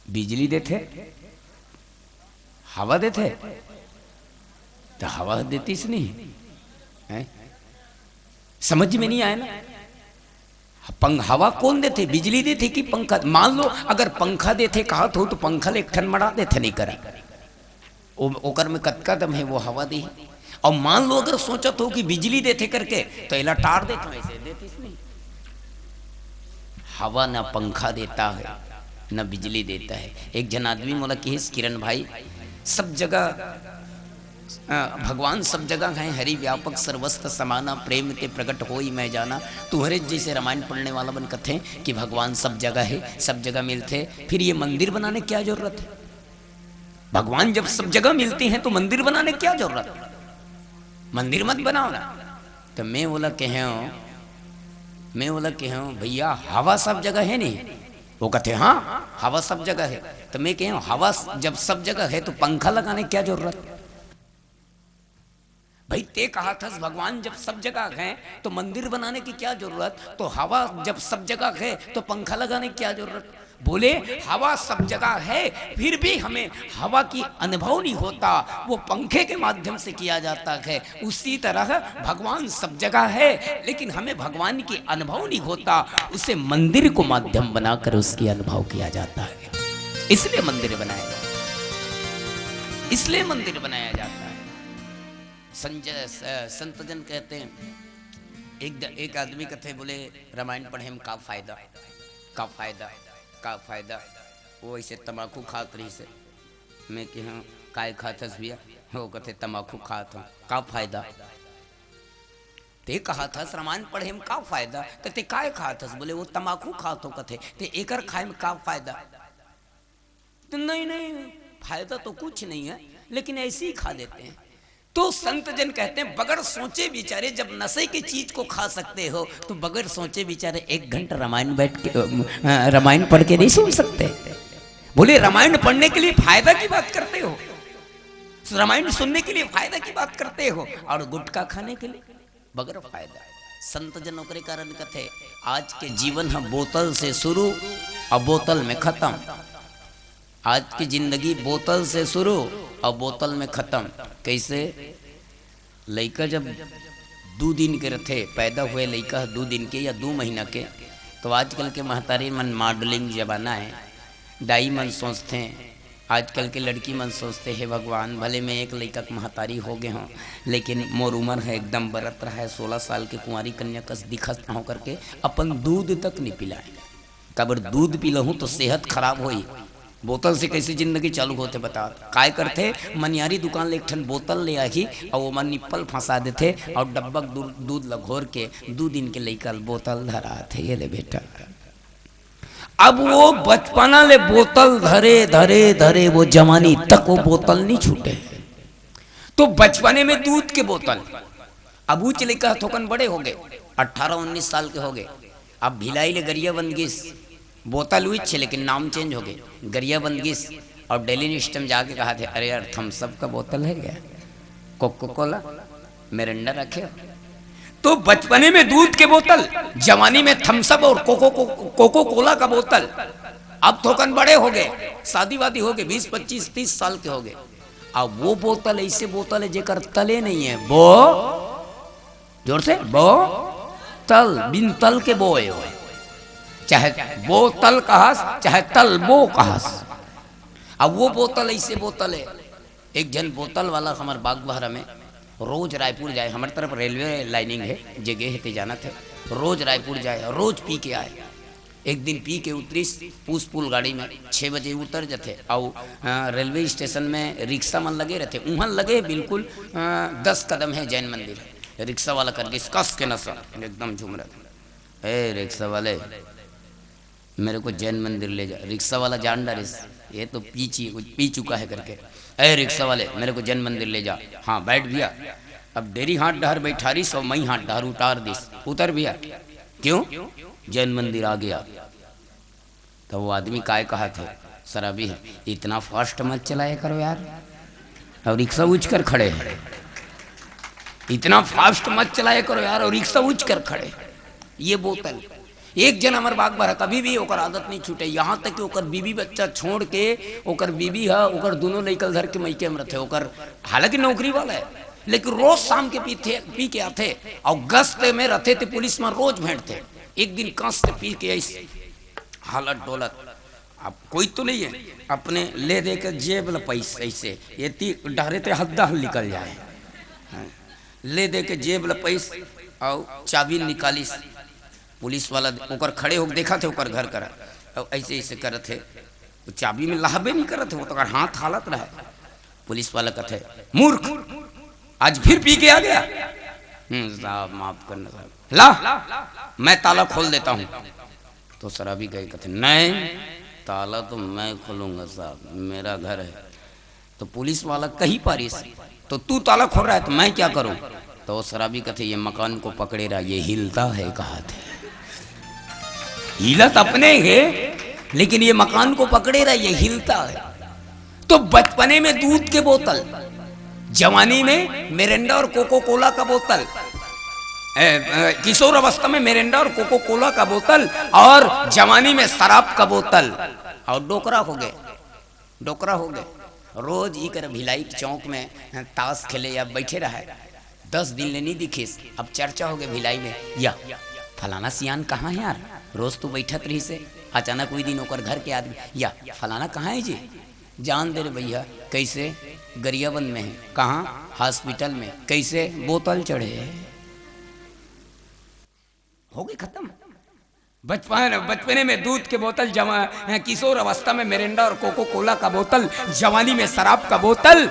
बिजली देते? हवा देते? तो हवा देती से नहीं है? समझ में नहीं आया ना? हवा कौन देते? बिजली देते कि पंखा? मान लो अगर पंखा देते कहा तो पंखा ले एक ठन मरा देते नहीं करा, ओकर में कतका दम है वो हवा दी। और मान लो अगर सोचत हो कि बिजली देते करके तो इला टार देते, ऐसे देती नहीं। हवा ना पंखा देता है ना बिजली देता है। एक जन आदमी मोला कि किरण भाई, सब जगह भगवान सब जगह है, हरि व्यापक सर्वस्त्र समाना, प्रेम ते प्रकट होई मैं जाना। तुहरे जैसे रामायण पढ़ने वाला बन कथे कि भगवान सब जगह है, सब जगह मिलते, फिर ये मंदिर बनाने क्या जरूरत है? भगवान जब सब जगह मिलते हैं तो मंदिर बनाने क्या जरूरत है? मंदिर मत बनाओ ना। तो मैं बोला कहे भैया हवा सब जगह है नहीं? वो कहते हाँ हवा सब जगह है। तो मैं कहे हवा जब सब जगह है तो पंखा लगाने क्या जरूरत? भाई ते कहा था भगवान जब सब जगह है तो मंदिर बनाने की क्या जरूरत? तो हवा जब सब जगह है तो पंखा लगाने की क्या जरूरत? बोले हवा सब जगह है फिर भी हमें हवा की अनुभव नहीं होता, वो पंखे के माध्यम से किया जाता है। उसी तरह भगवान सब जगह है लेकिन हमें भगवान की अनुभव नहीं होता, उसे मंदिर को माध्यम बनाकर उसकी अनुभव किया जाता है। इसलिए मंदिर बनाया जाता है, इसलिए मंदिर बनाया जाता है। संतजन कहते हैं एक आदमी कहते बोले रामायण पढ़े में का फायदा, का फायदा, का फायदा? वो ऐसे तम्बाकू खात रही से। मैं कि हाँ काय खातस भैया? वो कहते तम्बाकू खात हूँ, का फायदा? ते कहा था रामायण पढ़े में का फायदा? कहते काय खातस? बोले वो तम्बाकू खात हो। कहते ते एकर खाए में का फायदा? तो नहीं फायदा तो कुछ नहीं है, लेकिन ऐसे ही खा देते हैं। तो संत जन कहते हैं बगैर सोचे बिचारे, जब नशे की चीज को खा सकते हो तो बगैर सोचे बिचारे 1 घंटा रामायण बैठ के रामायण पढ़ के नहीं सुन सकते। बोले रामायण पढ़ने के लिए फायदा की बात करते हो, रामायण सुनने के लिए फायदा की बात करते हो, और गुटखा खाने के लिए बगैर फायदा। संत जनों के कारण कहते आज के जीवन हम बोतल से शुरू और बोतल में खत्म। आज की जिंदगी बोतल से शुरू और बोतल में खत्म। कैसे? लड़का जब 2 दिन के रथे पैदा हुए, लड़का 2 दिन के या 2 महीना के, तो आजकल के महतारी मन मॉडलिंग जमाना है, दाई मन सोचते हैं, आजकल के लड़की मन सोचते हैं भगवान भले मैं एक लड़का महतारी हो गए हों, लेकिन मोर उम्र है एकदम बरत रहा है, 16 साल की कुंवारी कन्या कस दिखत हो करके अपन दूध तक नहीं पिलाए। कबर दूध पी लहूँ तो सेहत खराब होई, बोतल से कैसे जिंदगी चालू होते बता? काय करते मनियारी दुकान ले एक ठन बोतल ले आई और वो मन निप्पल फंसा देते और डब्बा दूध लगोर के 2 दिन के लेकर बोतल धरा थे। ये ले बेटा, अब वो बचपना ले बोतल धरे धरे धरे वो जवानी तक वो बोतल नहीं छूटे। तो बचपने में दूध के बोतल, अब वो चले का थोकन बड़े हो गए, 18-19 साल के हो गए, अब भिलाई ले गरिया बन गई, बोतल हुई छे लेकिन नाम चेंज हो गए, गरिया बन गई। और डेली न्यूज में जाके कहा थे अरे यार थम्स अप का बोतल है क्या, कोको कोला मिरिंडा रखे हो। तो बचपने में दूध के बोतल, जवानी में थम्स अप और कोको कोला का बोतल। अब थोकन बड़े हो गए, शादी वादी हो गए, 20, 25, 30 साल के हो गए। अब वो बोतल ऐसे बोतल है जेकर तले नहीं है, बो जोर से बो तल, बिन तल के बोए हो, चाहे बोतल कहस चाहे तल बो कहस। अब वो बोतल ऐसे बोतल है। एक जन बोतल वाला हमारे बाग बहरा में रोज रायपुर जाए, हमारे तरफ रेलवे लाइनिंग है, जगह है जाना थे, रोज रायपुर जाए रोज पी के आए। एक दिन पी के उतरी पूस पुल गाड़ी में 6 बजे उतर जाते और रेलवे स्टेशन में रिक्शा मन लगे रहते, वहाँ लगे बिल्कुल 10 कदम है जैन मंदिर। रिक्शा वाला कर कस के नशा एकदम झूम रहा था। ए रिक्शा वाले मेरे को जैन मंदिर ले जा। रिक्शा वाला जान डर ये तो पी चुका है करके, ए रिक्शा वाले मेरे को जैन मंदिर ले जा। हाँ बैठ भैया। अब डेरी हाथ डहर बैठारी सो मई हाथ डहर उतार दिस, उतर भैया। क्यों? जैन मंदिर आ गया। तो वो आदमी काय कहा थे शराबी है, इतना फास्ट मत चलाया करो यार। और रिक्शा उछ कर खड़े हैं, इतना फास्ट मत चलाया करो यार, और रिक्शा उछ कर खड़े। ये बोतल एक जन हमार बाग बार कभी भी ओकर आदत नहीं छूटे, यहाँ तक कि ओकर बीबी बच्चा छोड़ के ओकर बीबी है ओकर दोनों लइकल धर के मैके में रहते। ओकर हालांकि नौकरी वाला है, लेकिन रोज शाम के पी के आते और गश्त में रहते थे, पुलिस में रोज भेंटते। एक दिन कस से पी के ऐसे हालत डोलत, अब कोई तो नहीं है अपने ले दे के जेब ल पैसे ऐसे ये डहरे थे हद्दा निकल जाए, ले दे के जेब ल पैसे और चाबी निकाली। पुलिस वाला ओकर खड़े होकर देखा थे ओकर घर करा और ऐसे ऐसे करत थे, तो चाबी में लाहबे नहीं करत थे, वो तो हाथ हालत रहा। पुलिस वाला कहते मूर्ख आज फिर पी के आ गया। साहब माफ करना साहब, ला मैं ताला खोल देता हूँ। तो शराबी गए कहते नहीं ताला तो मैं खोलूंगा साहब, मेरा घर है। तो पुलिस वाला कहीं पारिस, तो तू ताला खोल रहा है तो मैं क्या करूं? तो शराबी कहते ये मकान को पकड़े रहा, ये हिलता है। कहा थे हिलत अपने है, लेकिन ये मकान को पकड़े रहा, ये हिलता है। तो बचपने में दूध के बोतल, जवानी में मिरिंडा और कोको कोला का बोतल, किशोर अवस्था में मिरिंडा और कोको कोला का बोतल, और जवानी में शराब का बोतल, और डोकरा हो गए, डोकरा हो गए। रोज ही कर भिलाई चौक में ताश खेले या बैठे रहा, 10 दिन ले नहीं दिखिस। अब चर्चा हो गई भिलाई में, या फलाना सियान कहाँ है यार, रोज तो बैठत रही से। अचानक कोई दिन होकर घर के आदमी, या फलाना कहाँ है जी? जान दे रे भैया। कैसे? गरियाबंद में है। कहाँ? हॉस्पिटल में। कैसे? बोतल चढ़े। हो गई खत्म। बचपने में दूध के बोतल, किशोर अवस्था में मिरिंडा और कोको कोला का बोतल, जवानी में शराब का बोतल,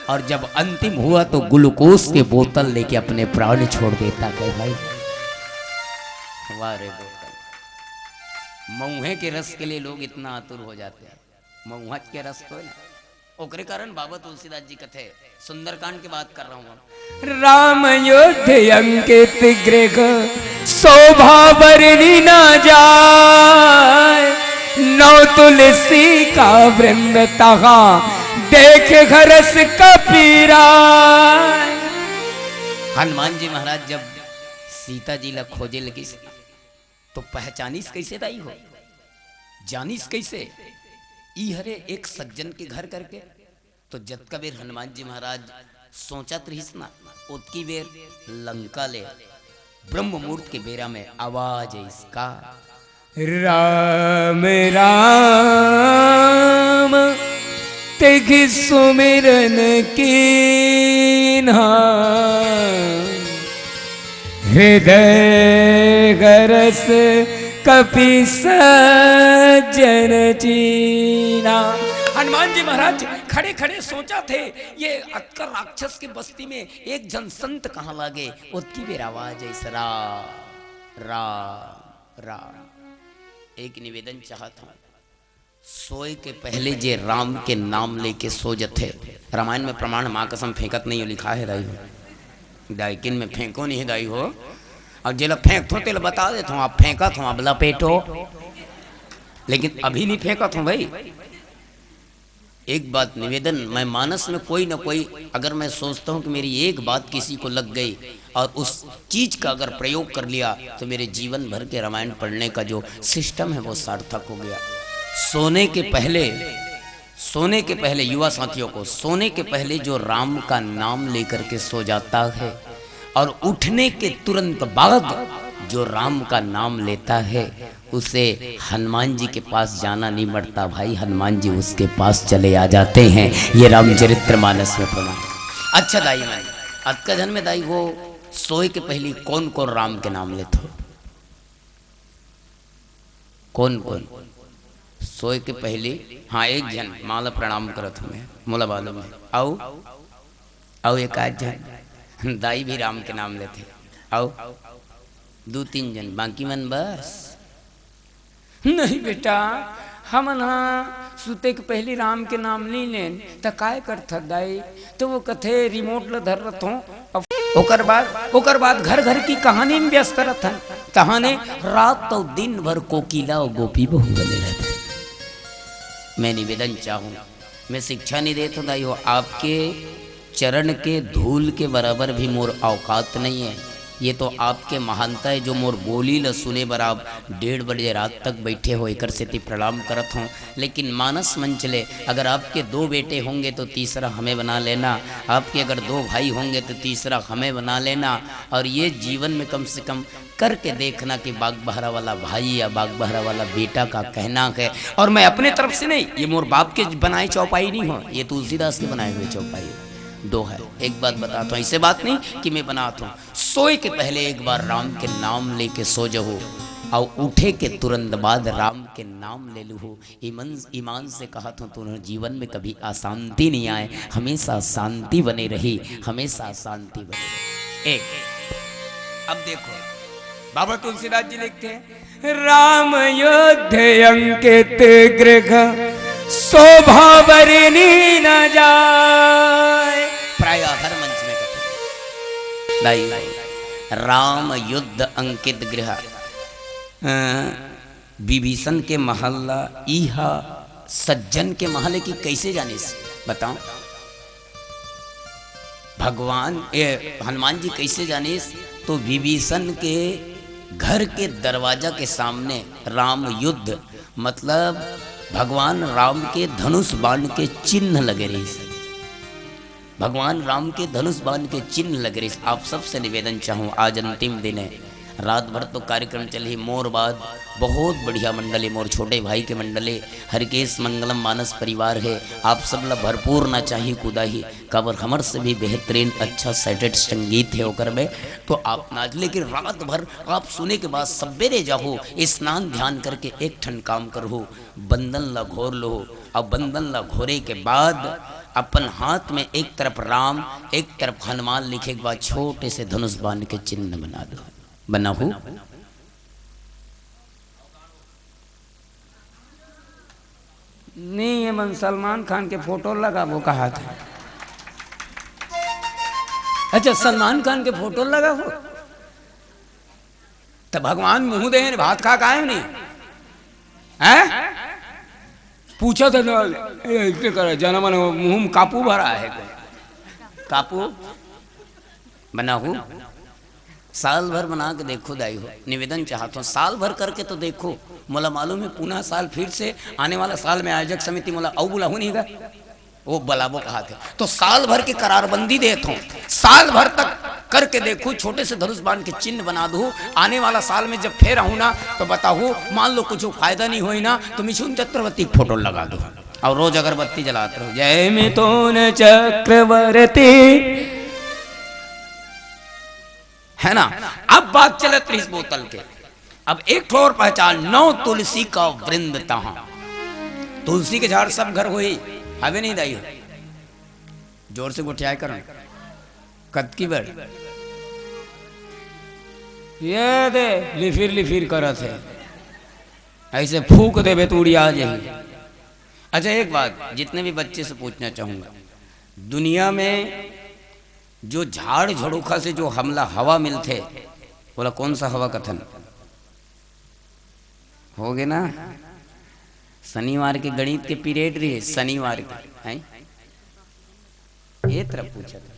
और जब अंतिम हुआ तो ग्लूकोज के बोतल लेके अपने प्राण छोड़ देता है भाई। वाह रे बोतल। मऊहे के रस के लिए लोग इतना आतुर हो जाते हैं। मऊहा के रस तो है ना, ओकरे कारण बाबा तुलसीदास जी कथे सुंदरकांड की बात कर रहा हूँ। राम योध्य अंकित गृह शोभा बरनी ना जाए, नौ तुलसी का वृंद तहा देख घरस कपीरा। हनुमान जी महाराज जब सीता जी ला खोजे लगी तो पहचानीस कैसे दाई हो, जानीस कैसे? ई हरे एक सज्जन के घर करके। तो जत का बेर हनुमान जी महाराज सोचत रहीस ना, उतकी बेर लंका ले ब्रह्म मुहूर्त के बेरा में आवाज है इसका, राम राम तेग सुमिरन कीन्हा, हृदय गरस कपि सज्जन चीना। हनुमान जी महाराज खड़े खड़े सोचा थे ये अतकर राक्षस की बस्ती में एक जन संत कहाँ लागे। उसकी बेर आवाज है राम राम राम। एक निवेदन चाहता हूँ, सोए के पहले जे राम के नाम लेके सो जथे। रामायण में प्रमाण माँ कसम फेंकत नहीं हो, लिखा है दाई हो, दाइकिन में फेंको नहीं है दाई हो। और जेला फेंक थो तेल बता देता हूँ, आप फेंका थो अब लपेटो, लेकिन अभी नहीं फेंका थो भाई। एक बात निवेदन, मैं मानस में कोई ना कोई अगर मैं सोचता हूँ कि मेरी एक बात किसी को लग गई और उस चीज का अगर प्रयोग कर लिया तो मेरे जीवन भर के रामायण पढ़ने का जो सिस्टम है वो सार्थक हो गया। सोने के पहले युवा साथियों को, सोने के पहले जो राम का नाम लेकर के सो जाता है और उठने के तुरंत बाद जो राम का नाम लेता है उसे हनुमान जी के पास जाना नहीं पड़ता भाई, हनुमान जी उसके पास चले आ जाते हैं। ये रामचरितमानस में प्रमाण। अच्छा दाई मैं अतका जन में दाई हो, सोए के पहले कौन कौन राम के नाम लेते हो? कौन कौन सोए के पहले? हाँ एक जन माला प्रणाम करत हमें मोला मालूम है। आओ एक आध जन दाई भी राम के नाम लेते। आओ 2-3 जन, बाकी मन बस नहीं बेटा, हम ना सुते के पहले राम के नाम नहीं लेन तो काय करता दाई? तो वो कथे रिमोट ल धर रथ हो, ओकर बाद घर घर की कहानी में व्यस्त रहथन। कहानी रात तो दिन भर कोकिला और गोपी बहू बने रहते। मैं निवेदन चाहूँ, मैं शिक्षा नहीं देता दाई हो, आपके चरण के धूल के बराबर भी मोर औकात नहीं है। ये तो आपके महानता है जो मोर बोली ल सुने बर आप 1:30 बजे रात तक बैठे हो, एकर से प्रणाम करत हूँ। लेकिन मानस मंचले अगर आपके 2 बेटे होंगे तो तीसरा हमें बना लेना, आपके अगर 2 भाई होंगे तो तीसरा हमें बना लेना, और ये जीवन में कम से कम करके देखना कि बाग बहरा वाला भाई या बाग बहरा वाला बेटा का कहना है। और मैं अपने तरफ से नहीं, ये मोर बाप के बनाए चौपाई नहीं हो, ये तुलसीदास के बनाए हुए चौपाई 2 है। एक बात बताता हूँ, ऐसे बात नहीं कि मैं बनाता हूँ। सोए के पहले एक बार राम के नाम लेके सो जाओ, और उठे के तुरंत बाद राम के नाम ले लूँ। ईमान से कहा तो तुम्हारे जीवन में कभी अशांति नहीं आए, हमेशा शांति बने रही, हमेशा शांति बने रही। एक अब देखो बाबा तुलसीदास जी लिखते हैं, राम युद्ध अंकित गृह शोभा बरनी न जाए। प्राय हर मंच में कहते राम युद्ध अंकित गृह। विभीषण के महल्ला इहा सज्जन के महल की कैसे जाने से बताओ? भगवान हनुमान जी कैसे जाने? तो विभीषण के घर के दरवाजा के सामने राम युद्ध, मतलब भगवान राम के धनुष बाण के चिन्ह लगे रही। भगवान राम के धनुष बाण के चिन्ह लग रहे। आप सबसे निवेदन चाहूँ, आज अंतिम दिन है, रात भर तो कार्यक्रम चले। मोर बाद बहुत बढ़िया मंडल है, मोर छोटे भाई के मंडल है, हरकेश मंगलम मानस परिवार है। आप सब ला भरपूर ना चाहिए कुदाही कबर हमर से भी बेहतरीन अच्छा सेटेड संगीत है ओकर में, तो आप नाच। लेकिन रात भर आप सुने के बाद सवेरे जाओ, स्नान ध्यान करके एक ठन काम करो, बंधन ला घोर लो। अब बंधन ला घोरे के बाद अपन हाथ में एक तरफ राम एक तरफ हनुमान लिखे के बाद छोटे से धनुष बाण के चिन्ह बना दो। बनाहू नहीं, ये मन सलमान खान के फोटो लगा वो कहा था। अच्छा सलमान खान के फोटो लगा हो तो भगवान मुंह दे भात खा का है नहीं है? पूछा था जन्म मुंह में कापू भरा है, कापू बनाहू साल भर बना के देखो दाई हो। निवेदन चाहता हूँ साल भर करके तो देखो, मोला मालूम है पुनः साल फिर से आने वाला साल में आयोजक समिति मोला औ बुलाहू नहीं गा, वो बलाबो कहा थे। तो साल भर की करारबंदी देता हूँ, साल भर तक करके देखो, छोटे से धनुष बाण के चिन्ह बना दो। आने वाला साल में जब फिर आऊँ ना तो बताओ, मान लो कुछ फायदा नहीं हुई ना तो मिथुन चक्रवर्ती फोटो लगा दो और रोज अगरबत्ती जलाते रहो। जय मिथुन चक्रवर्ती, है ना। अब बात चलत रही इस बोतल के। अब एक और पहचान, 9 तुलसी का वृंद तहां। तुलसी के झाड़ सब घर हुई हवे नहीं दाई हो, जोर से गुठियाए करो कद की बड़ ये दे लिफिर करत है, ऐसे फूक दे तो उड़ी आ जाएगी। अच्छा एक बात जितने भी बच्चे से पूछना चाहूंगा, दुनिया में जो झाड़ झड़ूखा से जो हमला हवा मिलते, बोला कौन सा हवा कथन हो गए ना? शनिवार के गणित के पीरियड रही, शनिवार के हैं ये तरफ पूछा था,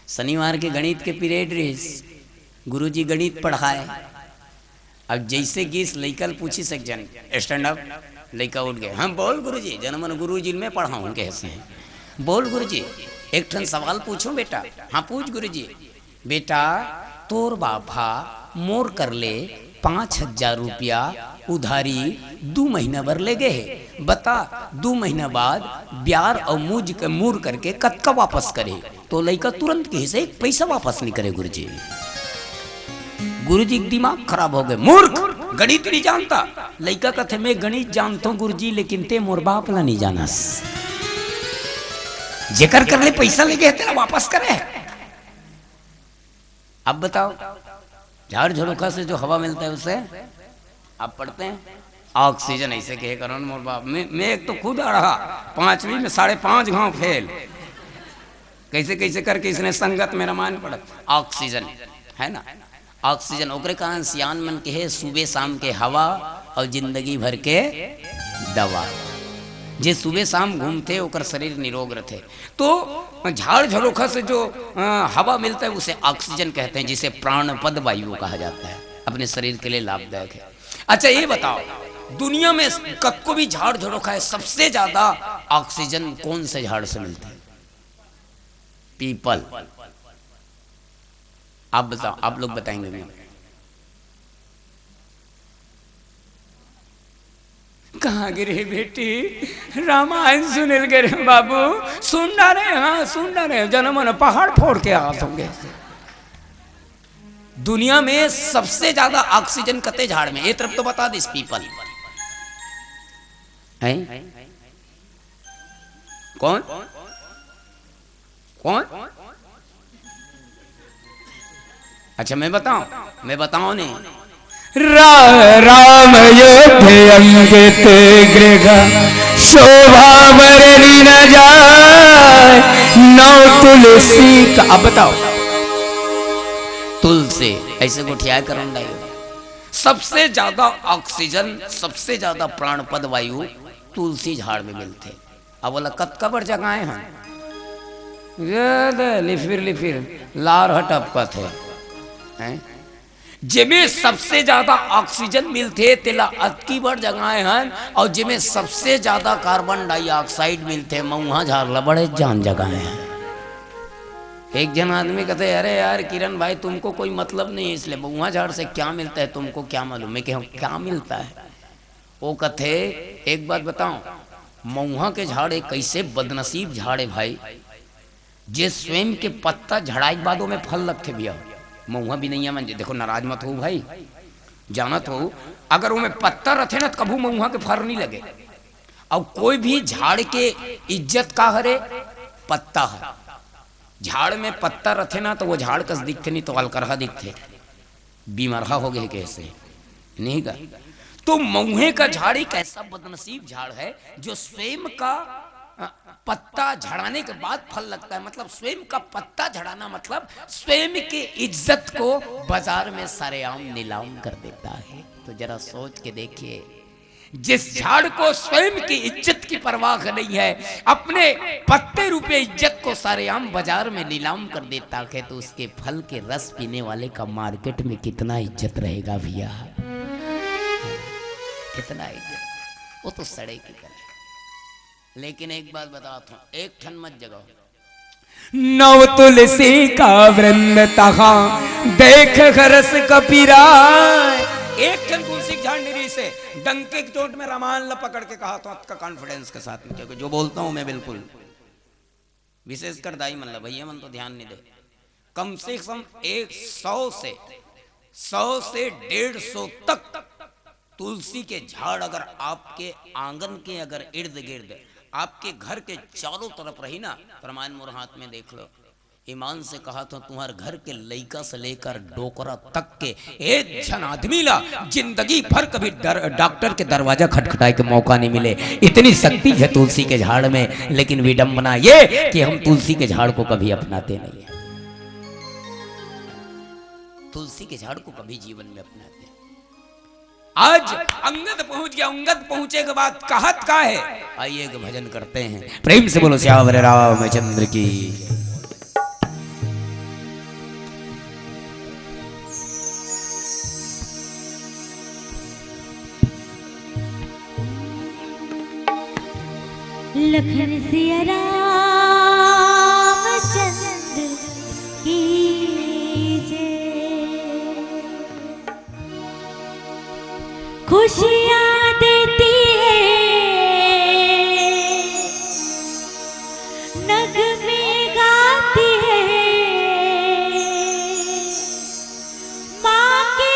शनिवार के गणित के पीरियड रही, गुरुजी गणित पढ़ाए। अब जैसे गीस लइकल पूछी सक जन स्टैंड अप, लइका उठ गए, हम बोल गुरुजी, जनमन गुरुजी में पढ़ाऊं कैसे हैं, बोल गुरुजी एक ठन सवाल पूछूं बेटा। हाँ पूछ गुरुजी। बेटा तोर बापा मोर कर ले 5,000 रुपया उधारी 2 महीना भर ले गए, बता 2 महीना बाद ब्यार और मूज के मूर करके कतका वापस करे? तो लड़का तुरंत कहे से 1 पैसा वापस नहीं करे गुरुजी। गुरुजी का दिमाग खराब हो गए, मूर्ख, गणित नहीं जानता। लड़का कहते मैं गणित जानता हूँ गुरुजी, लेकिन ते मोर बाप ला नहीं जानस। जेकर कर ले पैसा लेके तेरा वापस करे। अब बताओ, झाड़ झरोखा से जो हवा मिलता है उससे आप पढ़ते हैं ऑक्सीजन, ऐसे कहे करो मोर बाप। मैं एक तो खुद आ रहा 5वीं में 5.5 घाव फेल, कैसे कैसे करके इसने संगत में रामायण पढ़ा। ऑक्सीजन है ना, ऑक्सीजन ओकरे कारण सियान मन के है सुबह शाम के हवा और जिंदगी भर के दवा। जे सुबह शाम घूमते ओकर शरीर निरोग रहते। तो झाड़ झरोखा से जो हवा मिलता है उसे ऑक्सीजन कहते हैं, जिसे प्राणपद वायु कहा जाता है, अपने शरीर के लिए लाभदायक है। अच्छा ये बताओ, दुनिया में कब भी झाड़ झरोखा है, सबसे ज्यादा ऑक्सीजन कौन से झाड़ से मिलता है? पीपल। आप बताओ, आप लोग बताएंगे मैं कहाँ गिरे बेटी? रामायण सुनिल गिरे बाबू, सुन रहे? हाँ सुन रहे। जन्म न पहाड़ फोड़ के आते होंगे। दुनिया में सबसे ज्यादा ऑक्सीजन कते झाड़ में? ये तरफ तो बता दिस पीपल है। कौन कौन? अच्छा मैं बताऊं नहीं। राम योध्य अंकित गृह शोभा बरनी न जाए नौ तुलसी का। अब बताओ, तुलसी ऐसे गोठिया करन डायो। सबसे ज्यादा ऑक्सीजन, सबसे ज्यादा प्राणपद वायु तुलसी झाड़ में मिलते। अब बोला कबर जगह हैं लिफिर लार हटपकत है। जिमें सबसे ज्यादा ऑक्सीजन मिलते तेला अतकी बड़ जगह हैं, और जिमें सबसे ज्यादा कार्बन डाइऑक्साइड मिलते मऊहा झाड़ बड़े जान जगह हैं। एक जन आदमी कहते अरे यार किरण भाई तुमको कोई मतलब नहीं है, इसलिए मऊहा झाड़ से क्या मिलता है तुमको क्या मालूम? मैं कहूँ क्या मिलता है? वो कहते एक बात बताऊं, मऊहा के झाड़ एक कैसे बदनसीब झाड़ है भाई, जे स्वयं के पत्ता झड़ाई बादों में फल लगते भैया। मऊहा भी नहीं है, देखो नाराज मत हो भाई, जानत हो अगर वो में पत्ता रखे ना तो कभू मऊहा के फर नहीं लगे। और कोई भी झाड़ के इज्जत का हरे पत्ता है। झाड़ में पत्ता रखे ना तो वो झाड़ कस दिखते नहीं तो अलकरहा दिखते, बीमारहा हो गए कैसे नहीं का। तो मऊहे का झाड़ एक ऐसा बदनसीब झाड़ है जो स्वयं का पत्ता झड़ाने के बाद फल लगता है। मतलब स्वयं का पत्ता झड़ाना मतलब स्वयं के इज्जत को बाजार में सरेआम नीलाम कर देता है। तो जरा सोच के देखिए, जिस झाड़ को स्वयं की इज्जत की परवाह नहीं है, अपने पत्ते रूपे इज्जत को सरेआम बाजार में नीलाम कर देता है, तो उसके फल के रस पीने वाले का मार्केट में कितना इज्जत रहेगा भैया, कितना इज्जत। वो तो सड़े की तरह। लेकिन एक बात बताता हूं, एक ठन मत जगाओ। नव तुलसी का वृंद तहा देख हरस कपिरा। एक ठन तुलसी झाड़ निरी से डंके की चोट में रामायण पकड़ के कहा तो आपका कॉन्फिडेंस के साथ में, क्योंकि जो बोलता हूं मैं बिल्कुल विशेषकर दाई मतलब भैया मन तो ध्यान नहीं दे। कम से कम 100 से 150 तक तुलसी के झाड़ अगर आपके आंगन के अगर इर्द गिर्द आपके घर के चारों तरफ रही ना, प्रमाण मोर हाथ में देख लो। ईमान से कहा तो तुम्हारे घर के लइका से लेकर डोकरा तक के एक जन आदमी ला जिंदगी भर कभी डॉक्टर के दरवाजा खटखटाए के मौका नहीं मिले। इतनी शक्ति है तुलसी के झाड़ में। लेकिन विडंबना ये कि हम तुलसी के झाड़ को कभी अपनाते नहीं है, तुलसी के झाड़ को कभी जीवन में अपनाते। आज अंगद पहुंच गया, अंगद पहुंचे के बाद कहत का है। आइए एक भजन करते हैं, प्रेम से बोलो श्यावर रामचंद्र की। लखन सिया रामचंद्र की खुशियाँ देती है नगमे गाती है माँ के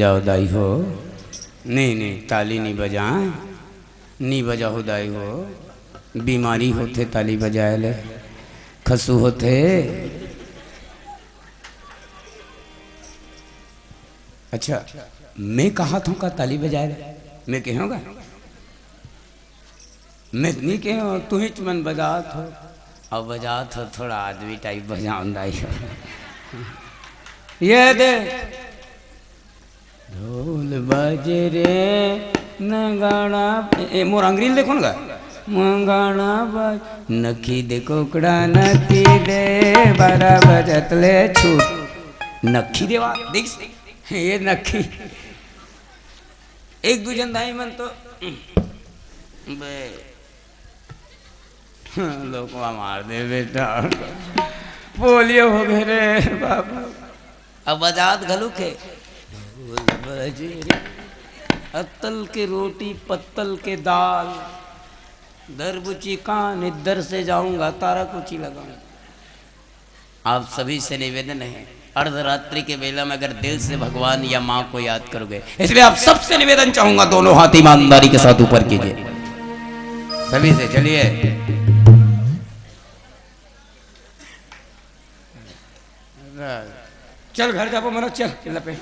बजाओ दाई हो। नहीं नहीं ताली नहीं बजा, नहीं बजाओ दाई हो। बीमारी होते ताली बजाए ले, खसू होते। अच्छा मैं कहा था का ताली बजाए ले, मैं कहूँगा मैं नहीं कहूँ तू ही मन बजा थो और बजा थो थोड़ा आदमी टाइप बजाऊँ दाई हो। ये दे ढोल बाजे रे नगाड़ा मोर अंग्रेजी देखो ना मंगाना बाज नखी दे कोकड़ा नखी दे 12 बजतले छूट नखी देवा देख ये नखी एक दूजन दाई मन तो बे लोग मार दे बेटा पोलियो हो गए रे बाबा। अब बजात घलुक है अत्तल के रोटी पत्तल के दाल दरबुची कान इधर से जाऊंगा तारा कुची लगाऊंगा। आप सभी से निवेदन है अर्धरात्रि के बेला में अगर दिल से भगवान या माँ को याद करोगे, इसलिए आप सबसे निवेदन चाहूंगा दोनों हाथ ईमानदारी के साथ ऊपर कीजिए सभी से। चलिए चल घर जाओ मनो चल पे।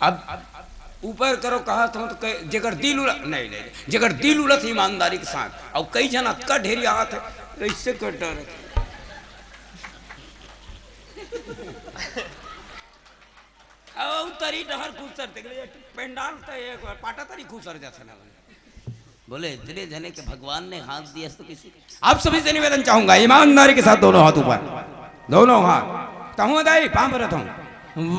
अब ऊपर करो कहा था तो जगर दिल उड़ा नहीं नहीं जगर दिल उड़त ईमानदारी के साथ और कई जन अतका ढेरी हाथ है तो इससे कर डर तरी डहर खूसर पेंडाल पाटा तरी खूसर जाता ना बोले इतने जने के भगवान ने हाथ दिया तो किसी। आप सभी से निवेदन चाहूंगा ईमानदारी के साथ दोनों हाथ ऊपर, दोनों हाथ कहूँ दाई पाँव पर रखूं।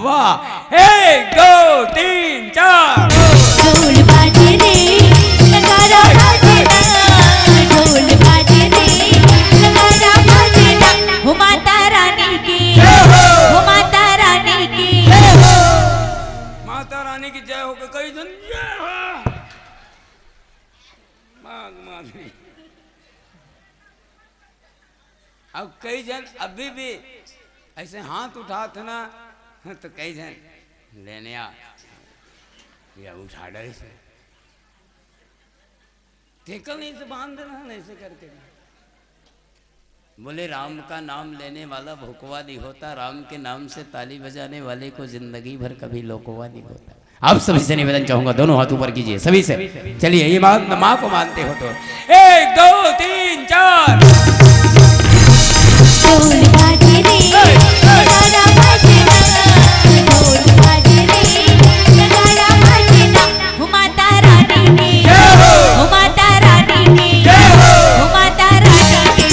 वाह 1 2 3 4 ढोल बाजे रे नगाड़ा बाजे ना, ढोल बाजे रे नगाड़ा बाजे ना, हो माता रानी की, हो माता रानी की, माता रानी की जय हो के कई जन जय हो मांग मांग। अब कई जन अभी भी ऐसे हाथ उठाते ना तो कई जन लेने आ या उठा डरे से टेकल नहीं से बांध देना ऐसे करके। बोले राम का नाम लेने वाला भोकवा नहीं होता, राम के नाम से ताली बजाने वाले को जिंदगी भर कभी लोकवा नहीं होता। आप सभी से निवेदन चाहूंगा दोनों हाथ ऊपर कीजिए सभी से। चलिए ये माँ को मानते हो तो 1 2 3 4 ढोल बाजे रे नगाड़ा बाजे ना, ढोल बाजे रे नगाड़ा बाजे ना, हो माता रानी की, हो माता रानी की, हो माता रानी की,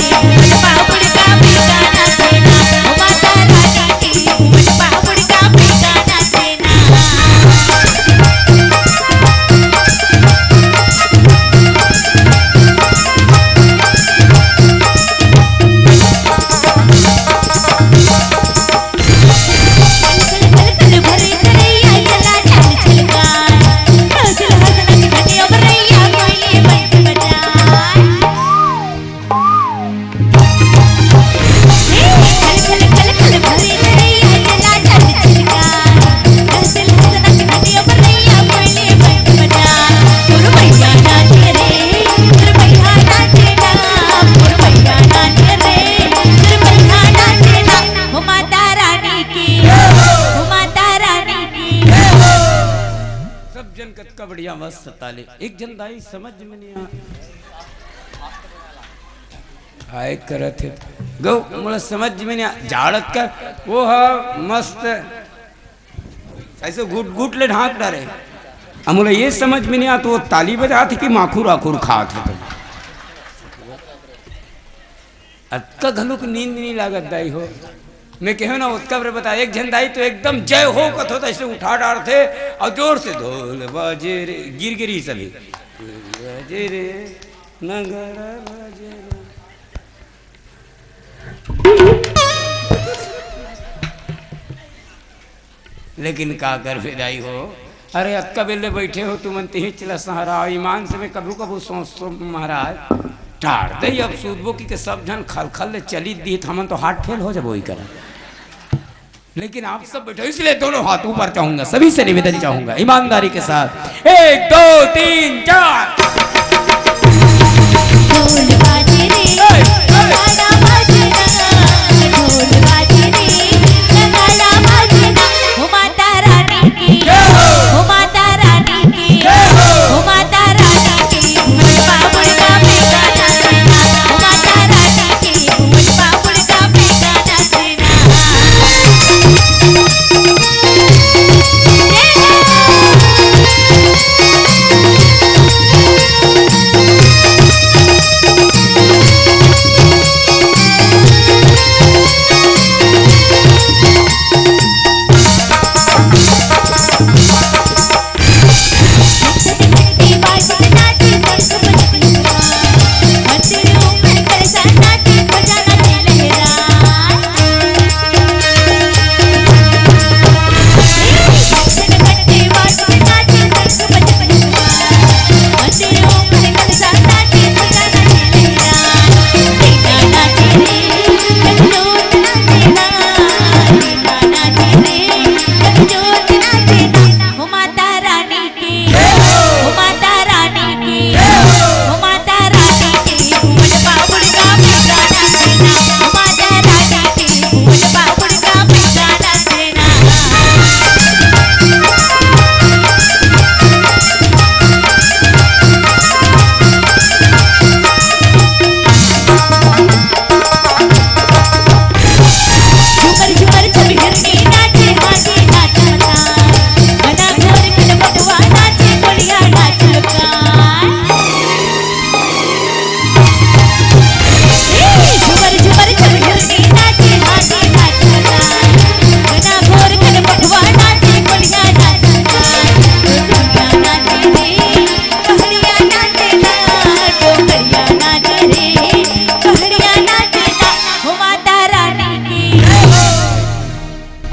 पापड़ का ठिकाना देना, हो माता रानी की, पापड़ का ठिकाना देना। बढ़िया मस्त ताली। एक जन दाई समझ में नहीं आए करे थे गौ मुझे समझ में नहीं झाड़त कर वो है मस्त ऐसे घुट घुट ले ढांक डाले। अब मुझे ये समझ में नहीं आ तो वो ताली बजा थी कि माखूर आखूर खा थे तो अक्का घलू की नींद नहीं लागत दाई हो। मैं कहूँ ना उसका बता एक जन दाई तो एकदम जय हो कथो तो ऐसे उठा डाल थे और जोर से ढोल बाजे रे गिर गिरी सभी बाजे रे नगाड़ा बाजे रे। लेकिन का कर विदाई हो। अरे अक्का बेले बैठे हो तुम ही चला सहारा ईमान से मैं कबू कबू सोच महाराज टार दे अब सूदबो की के सब जन खल खल ले चली दी हमन तो हार्ट फेल हो जब वही करा। लेकिन आप सब बैठो इसलिए दोनों हाथ ऊपर चाहूंगा, सभी से निवेदन चाहूंगा ईमानदारी के साथ। 1 2 3 4। ढोल बाजे रे नगाड़ा बाजे ना, ढोल बाजे रे नगाड़ा बाजे ना, हो माता रानी की, हो माता रानी की, हो माता रानी की, भूल बाबुड़ का बेटा नाचना, हो माता रानी की, भूल बाबुड़ का बेटा नाचना।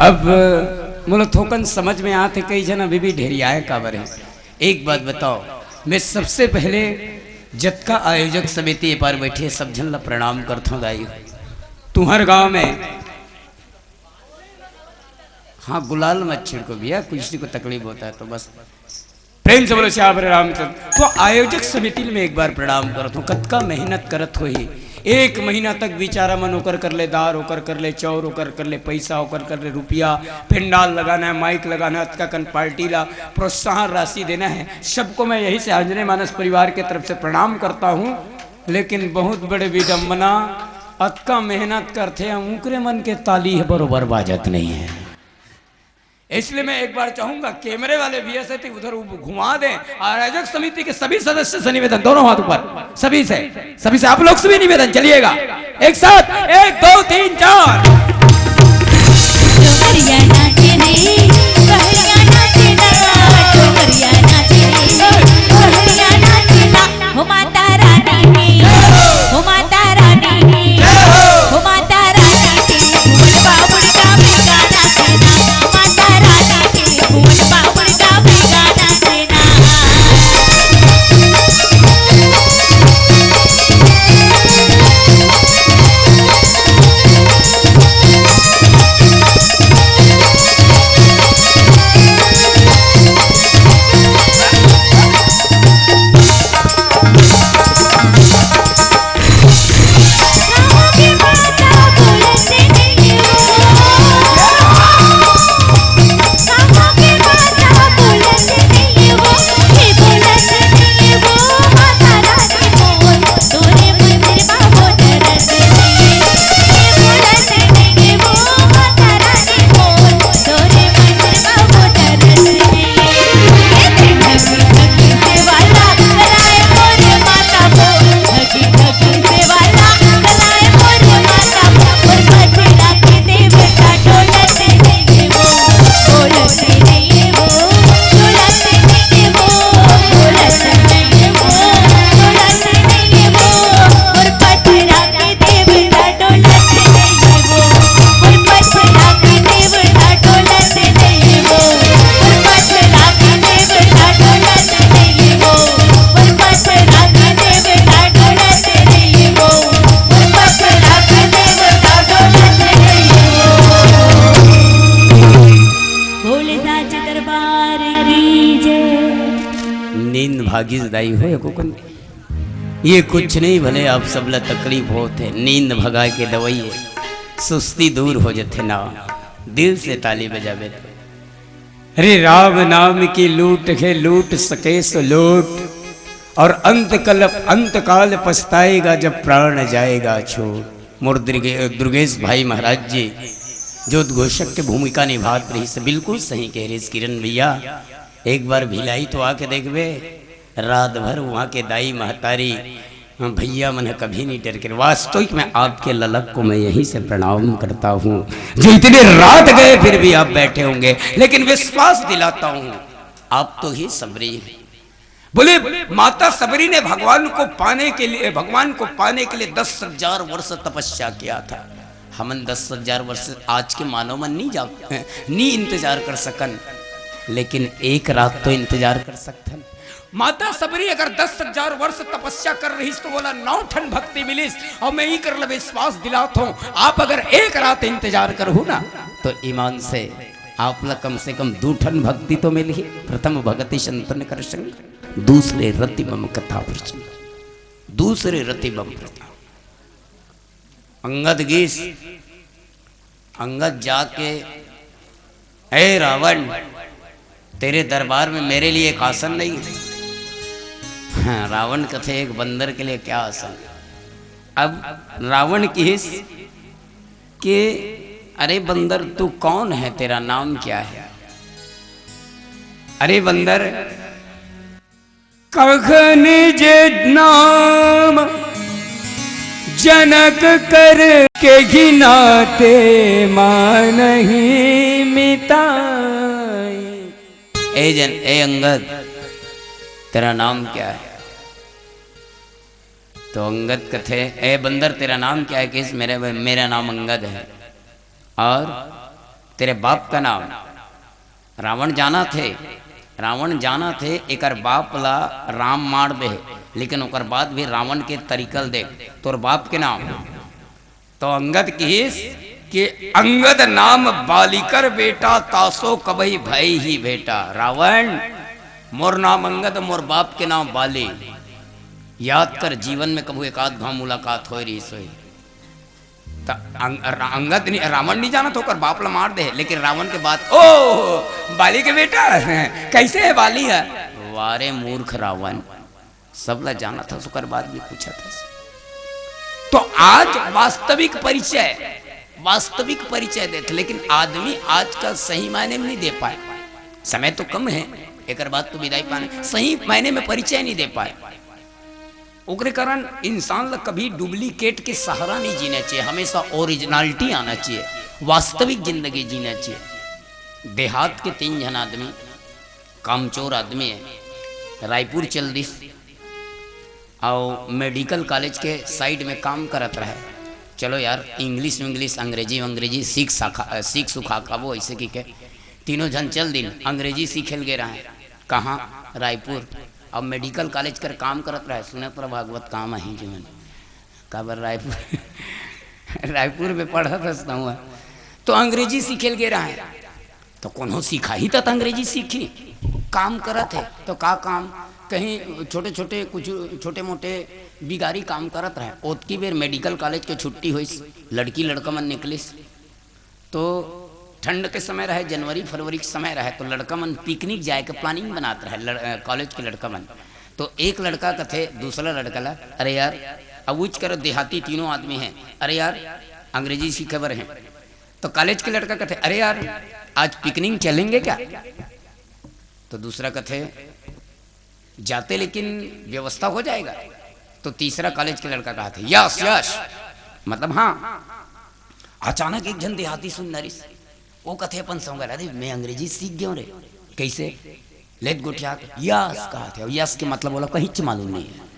अब मोला थोकन समझ में आते कई जन अभी भी ढेरियाए काबर है। एक बात बताओ, मैं सबसे पहले जत्का आयोजक समिति पर बैठे सब जन ला प्रणाम करता हूँ दाई। तुम्हारे गांव में हाँ गुलाल मत छिड़को भैया, किसी को तकलीफ होता है तो बस प्रेम से बोलो श्याम रामचंद्र। तो आयोजक समिति में एक बार प्रणाम करता हूँ। कतका मेहनत करत हो ही, 1 महीना तक बेचारा मन होकर कर ले, दार होकर कर ले, चौर होकर कर ले, पैसा होकर कर ले, रुपया पंडाल लगाना है, माइक लगाना है, अतका कन पार्टी ला प्रोत्साहन राशि देना है। सबको मैं यही से आंजनेय मानस परिवार के तरफ से प्रणाम करता हूँ। लेकिन बहुत बड़े विडम्बना, अतका मेहनत करते हैं, उनके मन के ताली है बरोबर बाजत नहीं है। इसलिए मैं एक बार चाहूंगा कैमरे वाले भी ऐसे उधर घुमा दें। आयोजक समिति के सभी सदस्य से निवेदन, दोनों हाथ ऊपर, सभी से आप लोग से भी निवेदन, चलिएगा एक साथ 1 2 3 4। डोगरिया नाचे रे कहरिया नाचे ना, डोगरिया नाचे रे कहरिया नाचे ना, हो माता रानी की, हो माता रानी की, हो माता रानी की, भूल बाबुड़ का बेटा नाचना, माता रानी की, भूल बाबुड़ का बेटा नाचना। नींद भागी दाई हो कुकन ये कुछ नहीं भले आप सबला तकलीफ होते नींद भगा के दवाइए सुस्ती दूर हो जथे ना दिल से ताली बजावे। अरे राम नाम की लूट है लूट सके सो लूट और अंत काल पछताएगा जब प्राण जाएगा छोड़। मोर दुर्गेश भाई महाराज जी जो उद्घोषक की भूमिका निभात रही से बिल्कुल सही कह रहे किरण भैया। एक बार भिलाई तो आके देखबे रात भर वहाँ के दाई महतारी भैया मन कभी नहीं डर कर। वास्तविक में आपके ललक को मैं यहीं से प्रणाम करता हूँ जो इतने रात गए फिर भी आप बैठे होंगे, लेकिन विश्वास दिलाता हूँ आप तो ही सबरी हैं। बोले माता सबरी ने भगवान को पाने के लिए 10,000 वर्ष तपस्या किया था। हमन 10,000 वर्ष आज के मानव मन नहीं इंतजार कर सकन, लेकिन एक रात तो इंतजार कर सकते। माता सबरी अगर 10,000 वर्ष तपस्या कर रही तो बोला 9 ठन भक्ति मिलिस और मैं ही कर ल विश्वास दिलाता हूँ आप अगर एक रात इंतजार करो ना तो ईमान से आप ला कम से कम 2 ठन भक्ति तो मिली। प्रथम भगति संतन कर संग, दूसरे रति मम कथा प्रसंग, दूसरे रति मम कथा। अंगद गीस अंगद जाके ए रावण तेरे दरबार में मेरे लिए एक आसन नहीं है। हाँ, रावण कथे एक बंदर के लिए क्या आसन। अब रावण की हिस कि अरे बंदर तू कौन है, तेरा नाम क्या है। अरे बंदर कख निज नाम जनक कर के घिनाते मान नहीं मिताई। ए अंगद तेरा नाम क्या है। तो अंगद कथे ए बंदर तेरा नाम क्या है। किस मेरा नाम अंगद है। और तेरे बाप का नाम। रावण जाना थे एक बाप ला राम मार दे, लेकिन ओकर बाद भी रावण के तरीकल दे तोर बाप के नाम। तो अंगद किस कि अंगद नाम बालिकर बेटा तासो कबही भाई ही बेटा। रावण मोर नाम अंगद मोर बाप के नाम बाली। याद कर जीवन में कबू एक आध घाव मुलाकात हो रही सोई। अंगद रावण नहीं जाना तो कर बाप ला मार दे, लेकिन रावण के बाद ओ बाली के बेटा कैसे है बाली है। वारे मूर्ख रावण सब ला जाना था सुकर बाद भी पूछा था। तो आज वास्तविक परिचय देते, लेकिन आदमी आज का सही मायने में नहीं दे पाए। समय तो कम है, एक बात तो विदाई पाने सही मायने में परिचय नहीं दे पाए। ओकरे कारण इंसान ला कभी डुप्लीकेट के सहारा नहीं जीना चाहिए, हमेशा ओरिजिनलिटी आना चाहिए, वास्तविक जिंदगी जीना चाहिए। देहात के 3 जन आदमी कामचोर आदमी है, रायपुर चल दिस और मेडिकल कॉलेज के साइड में काम करत रहे। चलो यार इंग्लिश अंग्रेजी सीख सुखा खाबो ऐसे की के तीनों जन चल दिन अंग्रेजी सीखेल गे रहे। कहाँ रायपुर। अब मेडिकल कॉलेज कर काम करत रहे। सुने पर भागवत काम है जीवन काबर रायपुर में पढ़त हंसता हुआ तो अंग्रेजी सीखेल गे रहे। तो कोनो सीखा ही तो अंग्रेजी सीखी काम करत है। तो का काम कहीं छोटे मोटे बिगारी काम करत रहे। ओतकी बेर मेडिकल कॉलेज के छुट्टी हुई, लड़की लड़का मन निकलिस। तो ठंड के समय रहे, जनवरी फरवरी के समय रहे, तो लड़का मन पिकनिक जाए के प्लानिंग बनाते रहे कॉलेज के लड़का मन। तो एक लड़का कथे दूसरा लड़का ला अरे यार अब उच करो देहाती तीनों आदमी हैं, अरे यार अंग्रेजी सीखे बर हैं। तो कॉलेज के लड़का कथे अरे यार आज पिकनिक चलेंगे क्या। तो दूसरा कथे जाते लेकिन व्यवस्था हो जाएगा। तो तीसरा कॉलेज के लड़का कहा था यस मतलब हाँ। अचानक एक जन देहाती सुन नरिस वो कथे अपन संग अरे मैं अंग्रेजी सीख गया रे कैसे लेट गोठिया यस कहा थे। यस के मतलब बोला कहीं मालूम नहीं है।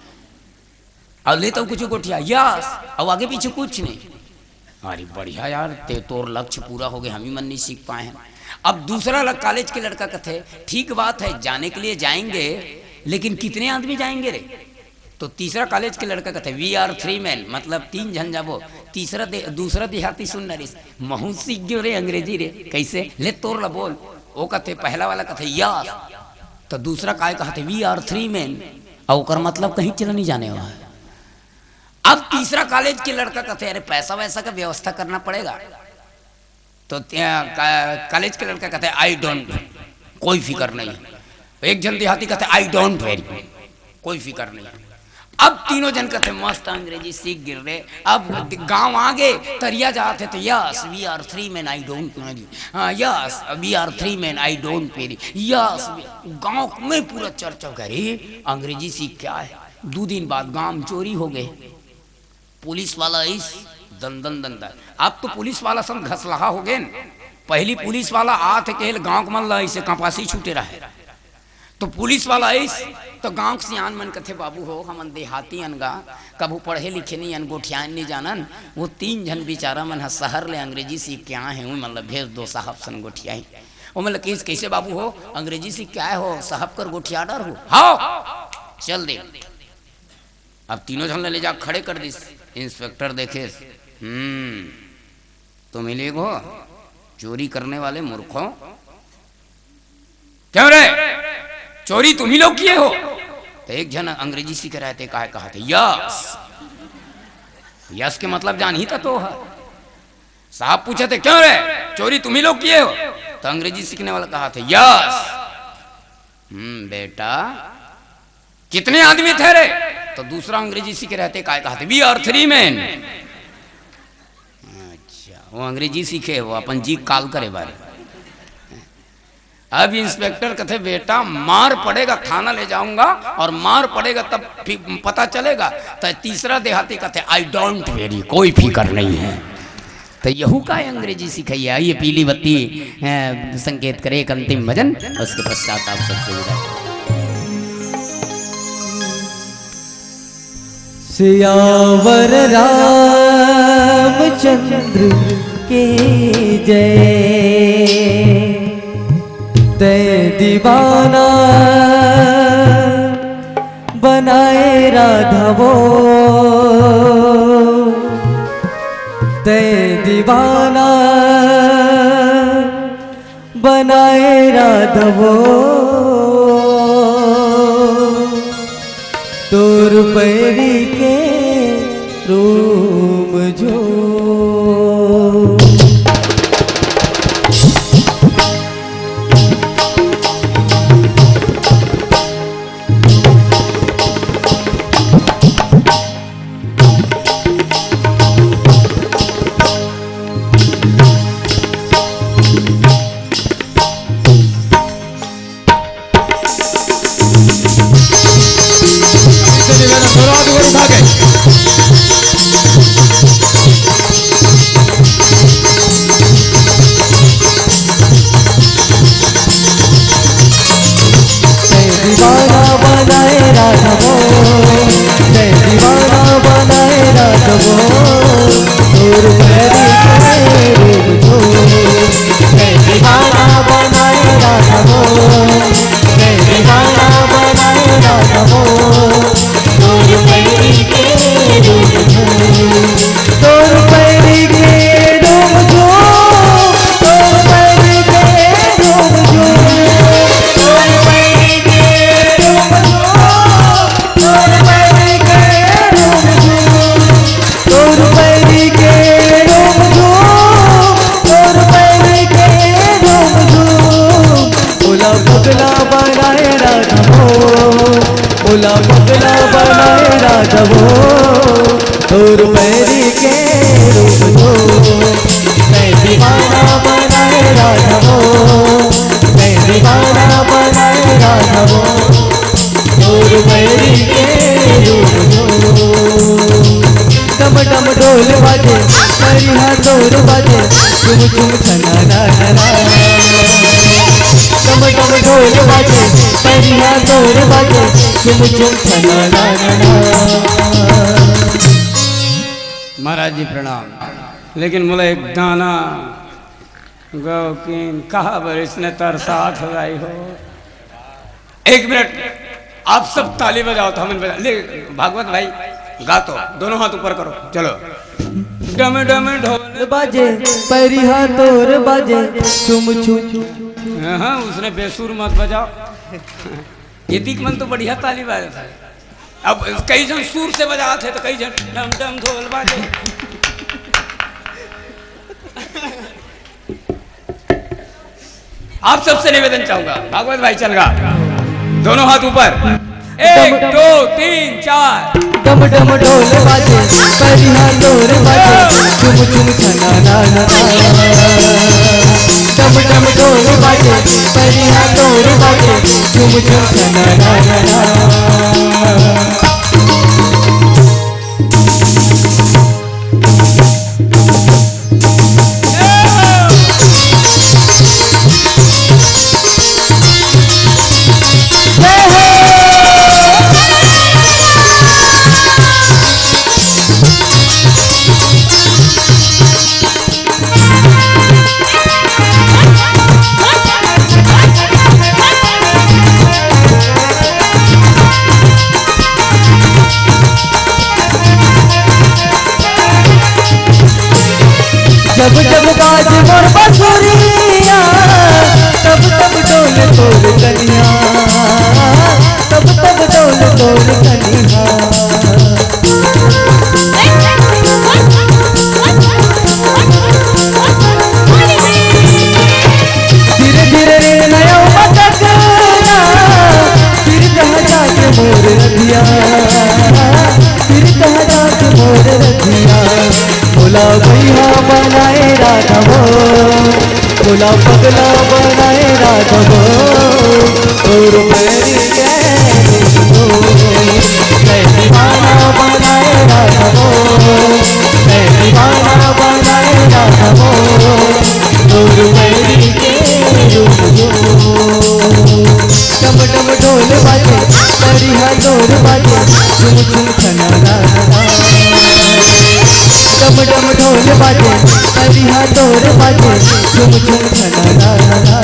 अब लेता हूँ कुछ गोठिया यस अब आगे पीछे कुछ नहीं। अरे बढ़िया यार तोर लक्ष्य पूरा हो गया, हम ही मन नहीं सीख पाए हैं। अब दूसरा कॉलेज के लड़का कथे ठीक बात है जाने के लिए जाएंगे, लेकिन कितने आदमी जाएंगे रे। तो तीसरा कॉलेज के लड़का कहते वी आर 3 men मतलब 3 जन जाबो। दूसरा देहाती सुन नरिस महू सीख गयो रे अंग्रेजी रे कैसे ले तोर ला बोल। वो कहते पहला वाला कहते यस। तो दूसरा काय कहते वी आर 3 men, और ओकर मतलब कहीं चला नहीं जाने वाला है। अब तीसरा कॉलेज के लड़का कहते अरे पैसा वैसा का व्यवस्था करना पड़ेगा। तो कॉलेज के लड़का कहते आई डोंट, कोई फिक्र नहीं। एक जन देहाती कहते आई डोंट वेरी, कोई फिक्र नहीं। अब तीनों जन कहते मस्त अंग्रेजी सीख गिर रहे। अब गांव आगे तरिया जाते तो yes we are 3 men I don't worry, yes we are 3 men I don't worry, yes. गांव में पूरा चर्चा करे अंग्रेजी सीख क्या है। 2 दिन बाद गांव में चोरी हो गए। पुलिस वाला इस दंदन दंदा, अब तो पुलिस वाला सब घसलाहा हो गए। पहली पुलिस वाला आते के गांव मन इसे कपासी छूटे रहे। तो पुलिस वाला इस तो गांव के सियान मन कथे बाबू हो हमन देहाती अनगा कबू पढ़े लिखे नहीं अन गोठियान नहीं जानन। वो 3 जन बेचारा मन शहर ले अंग्रेजी सीख के आए हैं, मतलब भेज दो साहब सन गोठियाई। वो मतलब कैसे बाबू हो अंग्रेजी सीख के आए हो, साहब कर गोठिया डर हो, हाँ चल दे। अब तीनों जन ले जा खड़े कर दिस। इंस्पेक्टर देखे तो मिले गो चोरी करने वाले मूर्खों, क्यों रे चोरी तुम ही लोग किए हो। तो एक जन अंग्रेजी सीख रहे थे, कहा कहते यस। यस के मतलब जान ही तो है। साहब पूछे थे क्यों रे चोरी तुम ही लोग किए हो। तो अंग्रेजी सीखने वाला कहा थे यस। बेटा कितने आदमी थे रे। तो दूसरा अंग्रेजी सीख रहे थे, कहा थे वी आर 3 men। अच्छा वो अंग्रेजी सीखे, वो अपन जी काल करे बारे। अब इंस्पेक्टर कहते बेटा मार पड़ेगा, थाना ले जाऊंगा और मार पड़ेगा तब पता चलेगा। तो तीसरा देहाती कहते आई डोंट वेरी, कोई फिक्र नहीं है। तो यहू का अंग्रेजी सिखाइए। ये पीली बत्ती संकेत करे एक अंतिम भजन, उसके पश्चात आप सबसे विदा। सियावर रामचंद्र के जय। तै दीवाना बनाए राधा वो, तै दीवाना बनाए राधा वो। तोर पैरी के रूम जो महाराज जी प्रणाम। लेकिन मुझे एक गाना गौ की कहा बरिस ने तरसात हो गई हो। 1 मिनट आप सब ताली बजाओ तो हम बजा ले। भागवत भाई गा तो दोनों हाथ ऊपर करो, चलो। डम डम ढोल बाजे परिहा तोर बाजे चुम चुम। हाँ उसने बेसुर मत बजाओ। ये दिख मन तो बढ़िया ताली बाजा था। अब कई जन सुर से बजा थे तो कई जन डम डम ढोल बाजे। आप सबसे निवेदन चाहूंगा, भागवत भाई चलगा, दोनों हाथ ऊपर, 1 2 3 4। डम डम ढोल बाजे परिहा डोर बाजे झुम झुम छना ना ना। डम डम ढोल बाजे परिहा डोर बाजे झुम झुम छना ना ना। जब जब बाज मोर बसुरिया तब तब डोल तोर कलिया, तब तब डोल तोर कलिया। धीरे धीरे रे नया मटकना फिर कहाँ जाके मोर रधिया, फिर कहाँ जाके मोर रधिया। भोला भैया बनाए राघवो, भोला पगला बनाए राघवो, और मेरी गैरो मैं दीवाना बनाए राघवो, मैं दीवाना बनाए राघवो, और मेरी गैरो। डम डम ढोल बाजे परिहा डोर बाजे झुम झुम छना ना ना। डम डम ढोल बाजे परिहा डोर बाजे झुम झुम छना ना ना।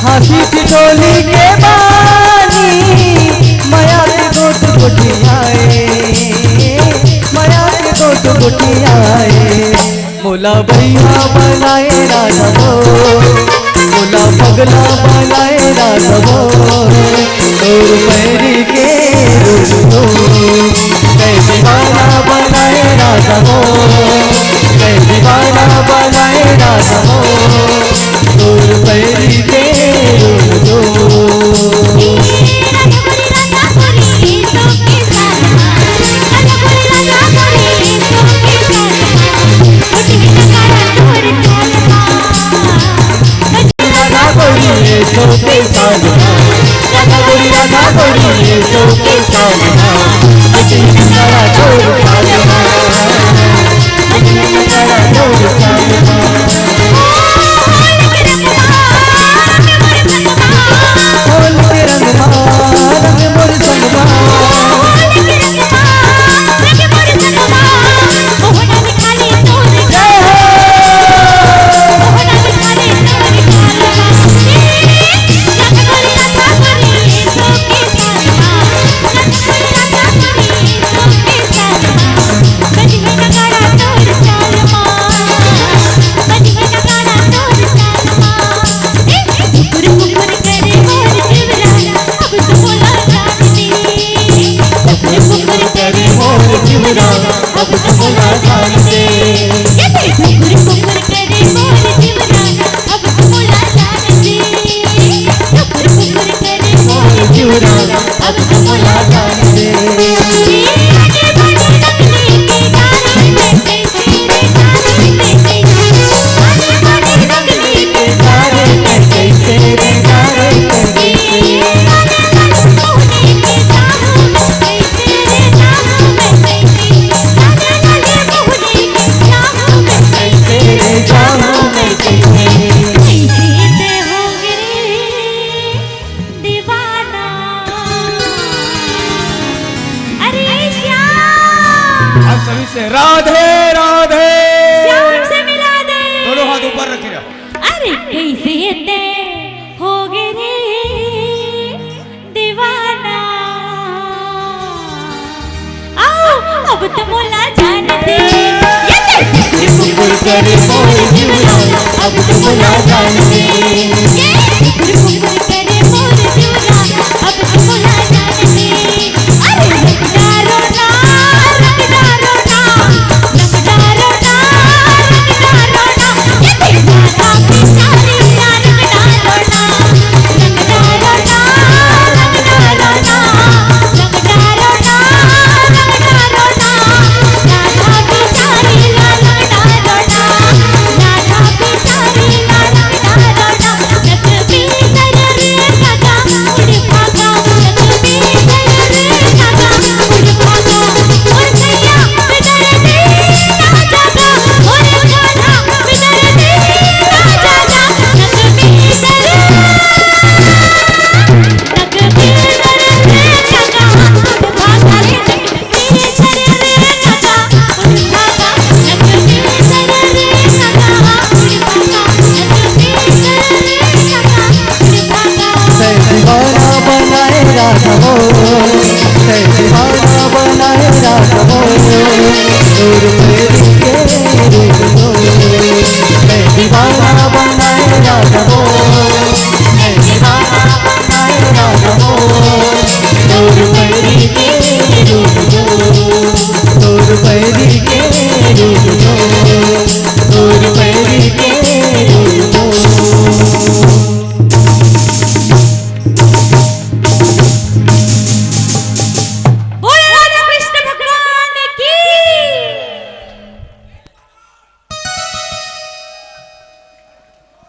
हाथी की टोली के बानी माया के गोट गोटियाए, माया के गोट गोटियाए। भोला भैया बनाए राघवो, भोला पगला बनाए राघवो, और मेरी के रूप मैं दीवाना बनाए राघवो,